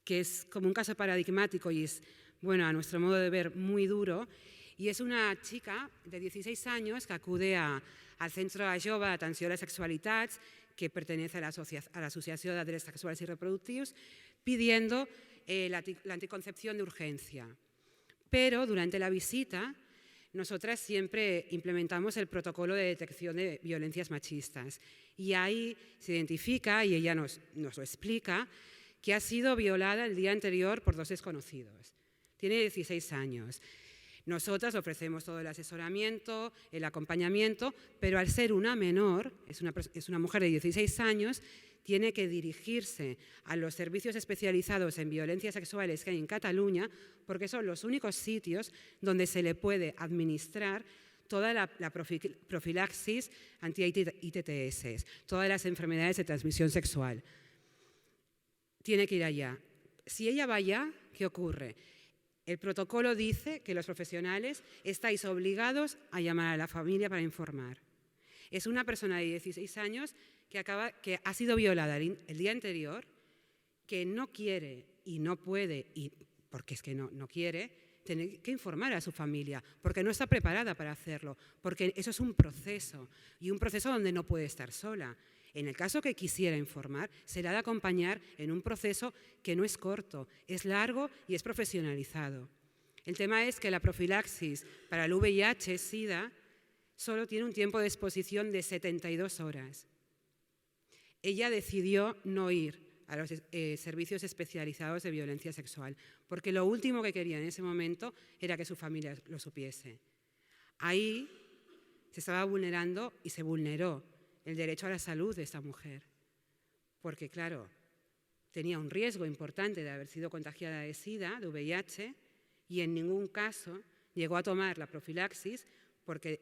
que es como un caso paradigmático y es, bueno, a nuestro modo de ver, muy duro. Y es una chica de 16 años que acude al Centro Jove d'Atenció a les Sexualitats, que pertenece a la Asociación de Drets Sexuales y Reproductivos, pidiendo la anticoncepción de urgencia. Pero durante la visita, nosotras siempre implementamos el protocolo de detección de violencias machistas. Y ahí se identifica, y ella nos lo explica, que ha sido violada el día anterior por 2 desconocidos. Tiene 16 años. Nosotras ofrecemos todo el asesoramiento, el acompañamiento, pero al ser una menor, es una mujer de 16 años, tiene que dirigirse a los servicios especializados en violencias sexuales que hay en Cataluña, porque son los únicos sitios donde se le puede administrar toda la profilaxis anti-ITTS, todas las enfermedades de transmisión sexual. tiene que ir allá. Si ella va allá, ¿qué ocurre? El protocolo dice que los profesionales estáis obligados a llamar a la familia para informar. Es una persona de 16 años que ha sido violada el día anterior, que no quiere y no puede, porque es que no quiere, tener que informar a su familia, porque no está preparada para hacerlo, porque eso es un proceso, y un proceso donde no puede estar sola. En el caso que quisiera informar, se le ha de acompañar en un proceso que no es corto, es largo y es profesionalizado. El tema es que la profilaxis para el VIH-Sida solo tiene un tiempo de exposición de 72 horas. Ella decidió no ir a los servicios especializados de violencia sexual, porque lo último que quería en ese momento era que su familia lo supiese. Ahí se estaba vulnerando y se vulneró el derecho a la salud de esta mujer, porque claro, tenía un riesgo importante de haber sido contagiada de SIDA, de VIH, y en ningún caso llegó a tomar la profilaxis porque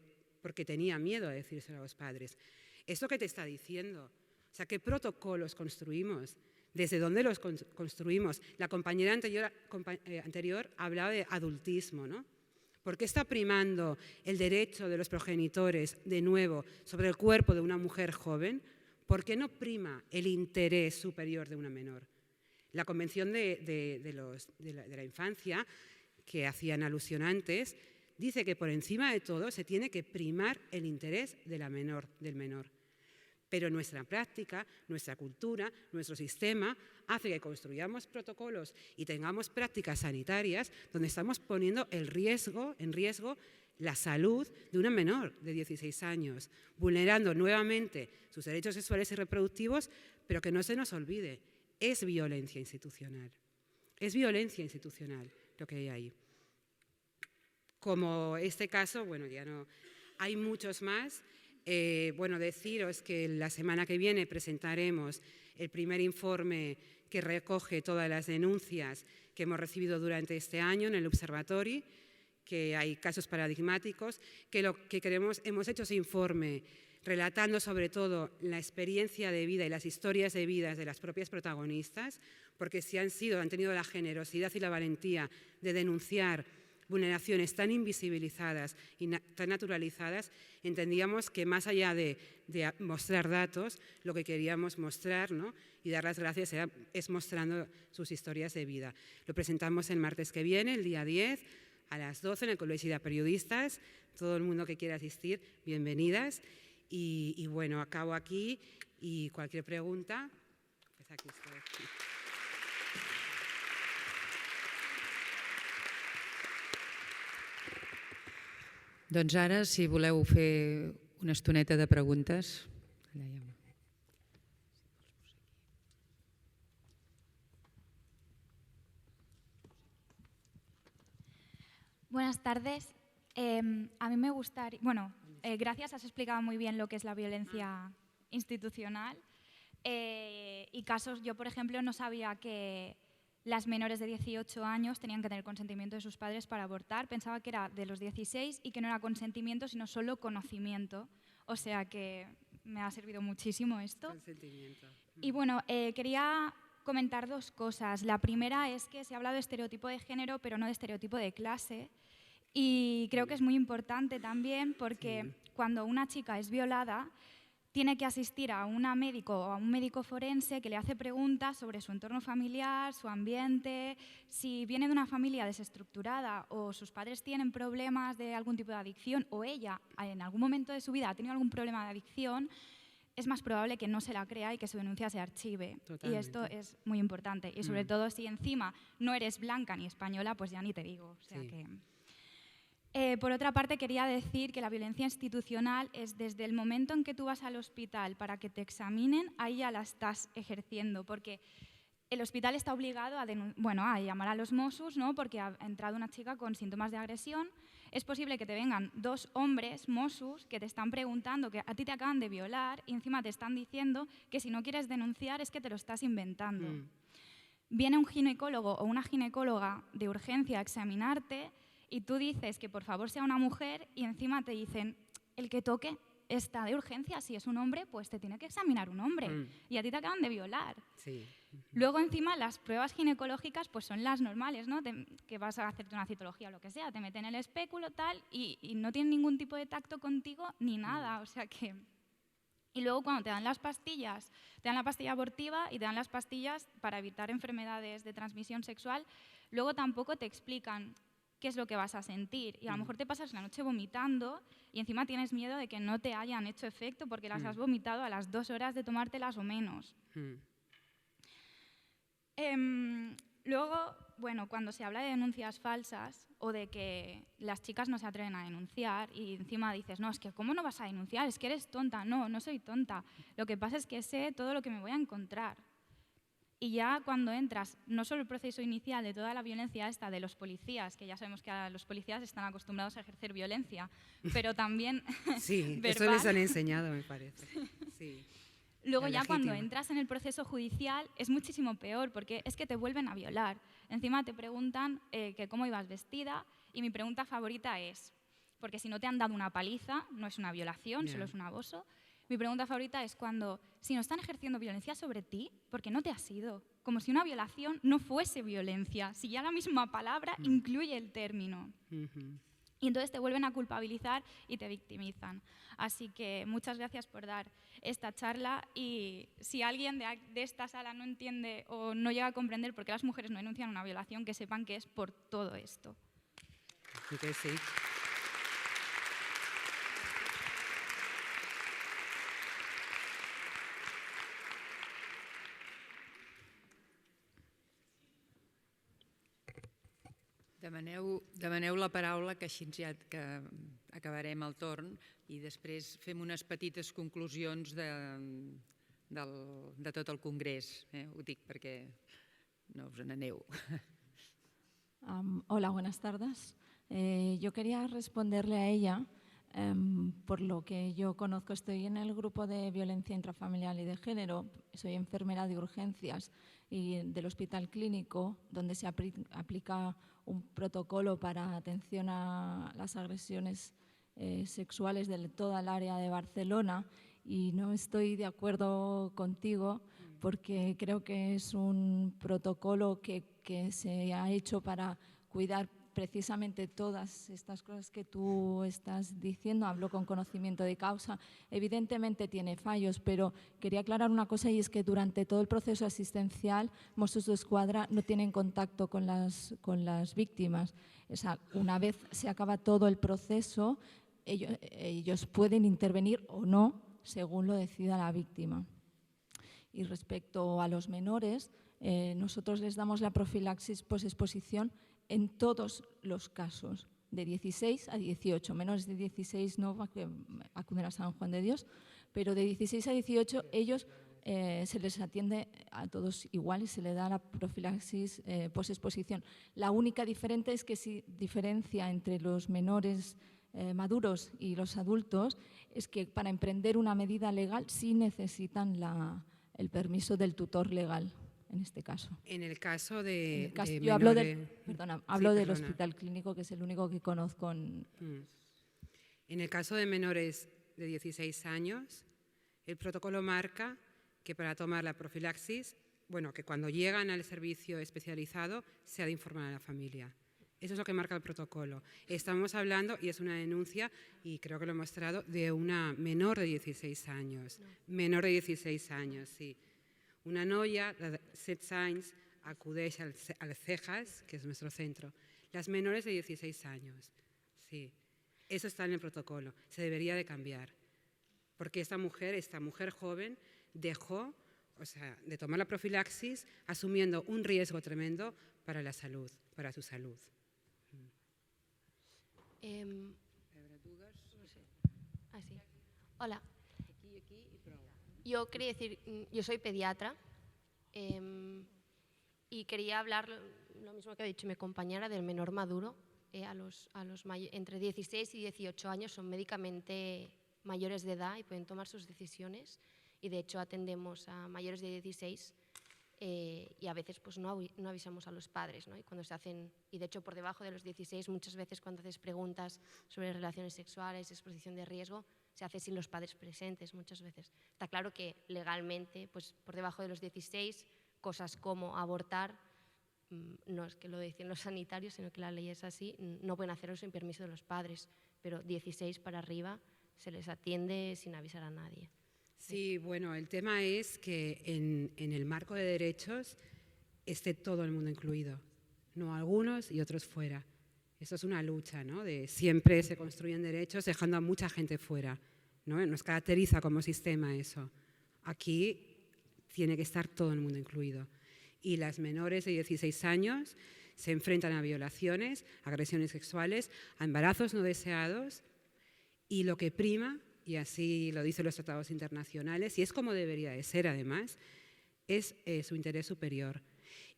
tenía miedo a decírselo a los padres. ¿Esto qué te está diciendo? O sea, ¿qué protocolos construimos? ¿Desde dónde los construimos? La compañera anterior hablaba de adultismo, ¿no? ¿Por qué está primando el derecho de los progenitores, de nuevo, sobre el cuerpo de una mujer joven? ¿Por qué no prima el interés superior de una menor? La Convención de la Infancia, que hacían alusión antes, dice que por encima de todo se tiene que primar el interés del menor. Pero nuestra práctica, nuestra cultura, nuestro sistema hace que construyamos protocolos y tengamos prácticas sanitarias donde estamos poniendo en riesgo la salud de una menor de 16 años, vulnerando nuevamente sus derechos sexuales y reproductivos, pero que no se nos olvide, es violencia institucional. Es violencia institucional lo que hay ahí. Como este caso, bueno, ya no, hay muchos más. Deciros que la semana que viene presentaremos el primer informe que recoge todas las denuncias que hemos recibido durante este año en el Observatorio, que hay casos paradigmáticos, que lo que queremos, hemos hecho ese informe relatando sobre todo la experiencia de vida y las historias de vida de las propias protagonistas, porque si han tenido la generosidad y la valentía de denunciar vulneraciones tan invisibilizadas y tan naturalizadas, entendíamos que más allá de mostrar datos, lo que queríamos mostrar, ¿no?, y dar las gracias es mostrando sus historias de vida. Lo presentamos el martes que viene, el día 10, a las 12 en el Colegio de Periodistas. Todo el mundo que quiera asistir, bienvenidas. Y bueno, acabo aquí y cualquier pregunta, pues aquí estoy. Doncs ara, si voleu fer una estoneta de preguntes. Buenas tardes. A mí me gustaría... gracias, has explicado muy bien lo que es la violencia institucional y casos. Yo, por ejemplo, no sabía que las menores de 18 años tenían que tener consentimiento de sus padres para abortar. Pensaba que era de los 16 y que no era consentimiento, sino solo conocimiento. O sea que me ha servido muchísimo esto. Consentimiento. Y bueno, quería comentar dos cosas. La primera es que se ha hablado de estereotipo de género, pero no de estereotipo de clase. Y creo que es muy importante también porque cuando una chica es violada, tiene que asistir a una médico o a un médico forense que le hace preguntas sobre su entorno familiar, su ambiente, si viene de una familia desestructurada o sus padres tienen problemas de algún tipo de adicción o ella en algún momento de su vida ha tenido algún problema de adicción, es más probable que no se la crea y que su denuncia se archive. Totalmente. Y esto es muy importante. Y sobre todo si encima no eres blanca ni española, pues ya ni te digo. O sea que... por otra parte, quería decir que la violencia institucional es desde el momento en que tú vas al hospital para que te examinen, ahí ya la estás ejerciendo, porque el hospital está obligado a llamar a los Mossos, ¿no?, porque ha entrado una chica con síntomas de agresión. Es posible que te vengan dos hombres Mossos que te están preguntando que a ti te acaban de violar y encima te están diciendo que si no quieres denunciar es que te lo estás inventando. Viene un ginecólogo o una ginecóloga de urgencia a examinarte y tú dices que por favor sea una mujer y encima te dicen el que toque está de urgencia, si es un hombre, pues te tiene que examinar un hombre y a ti te acaban de violar. Sí. Luego, encima, las pruebas ginecológicas pues son las normales, ¿no? Que vas a hacerte una citología o lo que sea, te meten el espéculo, tal, y no tienen ningún tipo de tacto contigo ni nada, o sea que... Y luego cuando te dan las pastillas, te dan la pastilla abortiva y te dan las pastillas para evitar enfermedades de transmisión sexual, luego tampoco te explican qué es lo que vas a sentir. Y a lo mejor te pasas la noche vomitando y encima tienes miedo de que no te hayan hecho efecto porque las has vomitado a las 2 horas de tomártelas o menos. Luego, bueno, cuando se habla de denuncias falsas o de que las chicas no se atreven a denunciar y encima dices, no, es que ¿cómo no vas a denunciar? Es que eres tonta. No, no soy tonta. Lo que pasa es que sé todo lo que me voy a encontrar. Y ya cuando entras, no solo el proceso inicial de toda la violencia esta de los policías, que ya sabemos que los policías están acostumbrados a ejercer violencia, pero también Sí, verbal. eso les han enseñado, me parece. Sí. Luego ya cuando Legítima. entras en el proceso judicial es muchísimo peor porque es que te vuelven a violar. Encima te preguntan que cómo ibas vestida y mi pregunta favorita es, porque si no te han dado una paliza, no es una violación, solo es un abuso, mi pregunta favorita es cuando, si no están ejerciendo violencia sobre ti, ¿por qué no te has ido? Como si una violación no fuese violencia, si ya la misma palabra incluye el término. Y entonces te vuelven a culpabilizar y te victimizan. Así que muchas gracias por dar esta charla y si alguien de esta sala no entiende o no llega a comprender por qué las mujeres no denuncian una violación, que sepan que es por todo esto. Y que sí. Demaneu la paraula, que així ja que acabarem el torn i després fem unes petites conclusions de tot el congrés. Ho dic perquè no us n'aneu. Hola, buenas tardes. Yo quería responderle a ella. Por lo que yo conozco, estoy en el grupo de violencia intrafamiliar y de género, soy enfermera de urgencias y del hospital clínico, donde se aplica un protocolo para atención a las agresiones sexuales de toda el área de Barcelona, y no estoy de acuerdo contigo porque creo que es un protocolo que se ha hecho para cuidar precisamente todas estas cosas que tú estás diciendo. Hablo con conocimiento de causa. Evidentemente tiene fallos, pero quería aclarar una cosa, y es que durante todo el proceso asistencial Mossos d'Esquadra no tienen contacto con las víctimas. O sea, una vez se acaba todo el proceso, ellos pueden intervenir o no, según lo decida la víctima. Y respecto a los menores, nosotros les damos la profilaxis posexposición en todos los casos, de 16 a 18. Menores de 16 no acuden a San Juan de Dios, pero de 16 a 18 ellos se les atiende a todos igual y se le da la profilaxis posexposición. La única diferente es que si diferencia entre los menores maduros y los adultos es que para emprender una medida legal sí necesitan el permiso del tutor legal. En este caso. En el caso de yo hablo menores... del hospital clínico, que es el único que conozco. En el caso de menores de 16 años, el protocolo marca que para tomar la profilaxis, bueno, que cuando llegan al servicio especializado se ha de informar a la familia. Eso es lo que marca el protocolo. Estamos hablando, y es una denuncia, y creo que lo he mostrado, de una menor de 16 años. Menor de 16 años, sí. Una noia de 16 anys acudeix al CEJAS, que es nuestro centro. Las menores de 16 años, sí. Eso está en el protocolo. Se debería de cambiar. Porque esta mujer joven, dejó, o sea, de tomar la profilaxis asumiendo un riesgo tremendo para la salud, para su salud. Hola. Yo quería decir, yo soy pediatra y quería hablar lo mismo que ha dicho mi compañera del menor maduro. Entre 16 y 18 años son médicamente mayores de edad y pueden tomar sus decisiones, y de hecho atendemos a mayores de 16 y a veces pues no avisamos a los padres, ¿no? Y de hecho por debajo de los 16 muchas veces cuando haces preguntas sobre relaciones sexuales, exposición de riesgo, se hace sin los padres presentes muchas veces. Está claro que legalmente, pues por debajo de los 16, cosas como abortar, no es que lo decían los sanitarios, sino que la ley es así, no pueden hacerlo sin permiso de los padres, pero 16 para arriba se les atiende sin avisar a nadie. Sí, bueno, el tema es que en el marco de derechos esté todo el mundo incluido, no algunos y otros fuera. Esto es una lucha, ¿no? De siempre se construyen derechos dejando a mucha gente fuera, ¿no? Nos caracteriza como sistema eso. Aquí tiene que estar todo el mundo incluido. Y las menores de 16 años se enfrentan a violaciones, agresiones sexuales, a embarazos no deseados, y lo que prima, y así lo dicen los tratados internacionales, y es como debería de ser además, es su interés superior.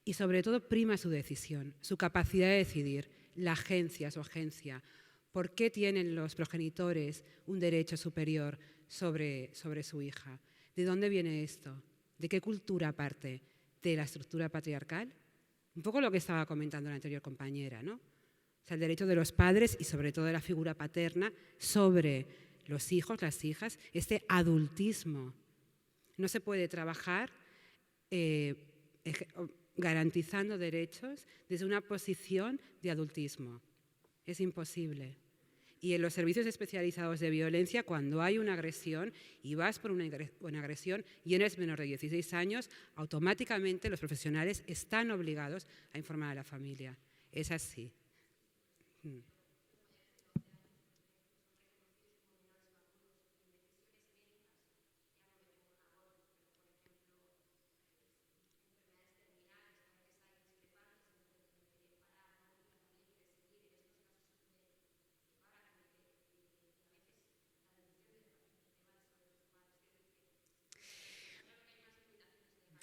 Y sobre todo prima su decisión, su capacidad de decidir, la agencia, su agencia. ¿Por qué tienen los progenitores un derecho superior sobre su hija? ¿De dónde viene esto? ¿De qué cultura parte? ¿De la estructura patriarcal? Un poco lo que estaba comentando la anterior compañera, ¿no? O sea, el derecho de los padres y sobre todo de la figura paterna sobre los hijos, las hijas, este adultismo. No se puede trabajar garantizando derechos desde una posición de adultismo. Es imposible. Y en los servicios especializados de violencia, cuando hay una agresión y vas por una agresión y eres menor de 16 años, automáticamente los profesionales están obligados a informar a la familia. Es así.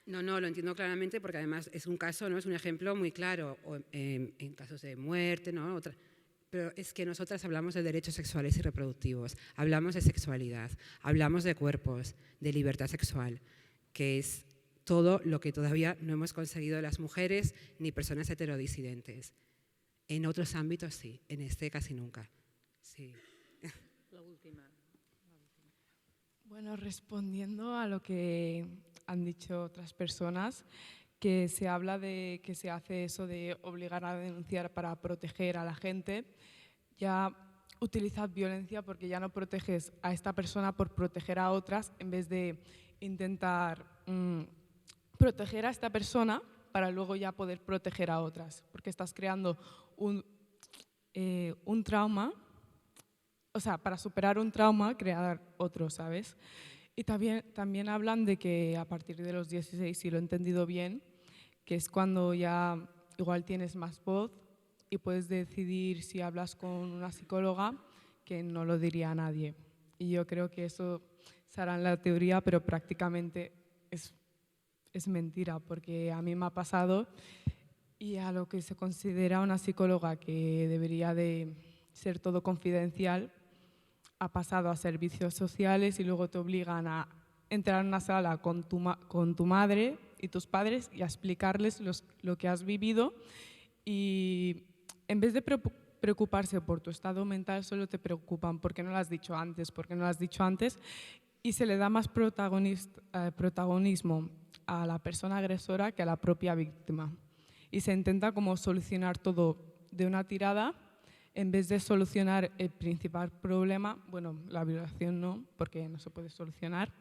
No, lo entiendo claramente porque además es un caso, ¿no? Es un ejemplo muy claro en casos de muerte, ¿no? Pero es que nosotras hablamos de derechos sexuales y reproductivos, hablamos de sexualidad, hablamos de cuerpos, de libertad sexual, que es todo lo que todavía no hemos conseguido las mujeres ni personas heterodisidentes. En otros ámbitos sí, en este casi nunca. Sí. La última. Bueno, respondiendo a lo que han dicho otras personas, que se habla de que se hace eso de obligar a denunciar para proteger a la gente, ya utilizas violencia porque ya no proteges a esta persona por proteger a otras en vez de intentar proteger a esta persona para luego ya poder proteger a otras, porque estás creando un trauma, o sea, para superar un trauma, crear otro, ¿sabes? Y también hablan de que a partir de los 16, si lo he entendido bien, que es cuando ya igual tienes más voz y puedes decidir si hablas con una psicóloga, que no lo diría a nadie. Y yo creo que eso se hará en la teoría, pero prácticamente es mentira, porque a mí me ha pasado y a lo que se considera una psicóloga que debería de ser todo confidencial, ha pasado a servicios sociales y luego te obligan a entrar en una sala con tu madre y tus padres y a explicarles lo que has vivido, y en vez de preocuparse por tu estado mental solo te preocupan ¿por qué no lo has dicho antes? ¿Por qué no lo has dicho antes? Y se le da más protagonismo a la persona agresora que a la propia víctima. Y se intenta como solucionar todo de una tirada en vez de solucionar el principal problema, bueno, la violación no, porque no se puede solucionar,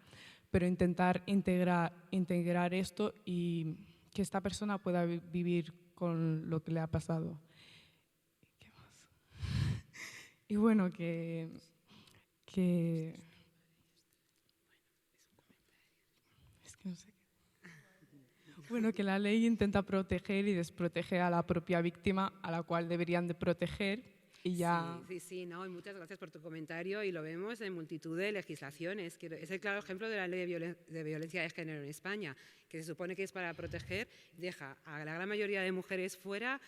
pero intentar integrar esto y que esta persona pueda vivir con lo que le ha pasado. ¿Qué más? Y bueno, que es que no sé qué. Bueno, que la ley intenta proteger y desproteger a la propia víctima, a la cual deberían de proteger. Y ya... Sí, no, y muchas gracias por tu comentario, y lo vemos en multitud de legislaciones. Es el claro ejemplo de la ley de violencia de género en España, que se supone que es para proteger, deja a la gran mayoría de mujeres fuera,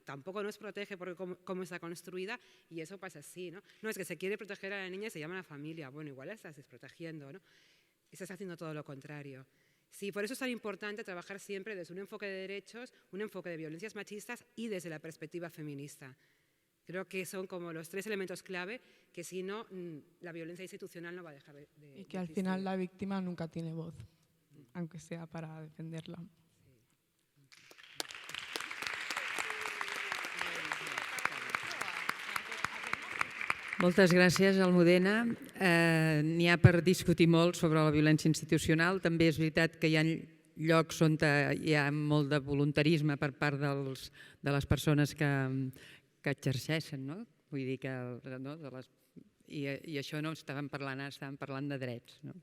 tampoco nos protege por cómo está construida, y eso pasa así, ¿no? No, es que se quiere proteger a la niña y se llama a la familia. Bueno, igual la estás desprotegiendo, ¿no? Estás haciendo todo lo contrario. Sí, por eso es tan importante trabajar siempre desde un enfoque de derechos, un enfoque de violencias machistas y desde la perspectiva feminista. Creo que son como los 3 elementos clave que si no, la violencia institucional no va a dejar de Y que al final la víctima nunca tiene voz, aunque sea para defenderla. Moltes gràcies, Almudena. N'hi ha per discutir molt sobre la violència institucional. També és veritat que hi ha llocs on hi ha molt de voluntarisme per part de les persones que exerceixen, no? Vull dir que... I això no estàvem parlant, estàvem parlant de drets, no?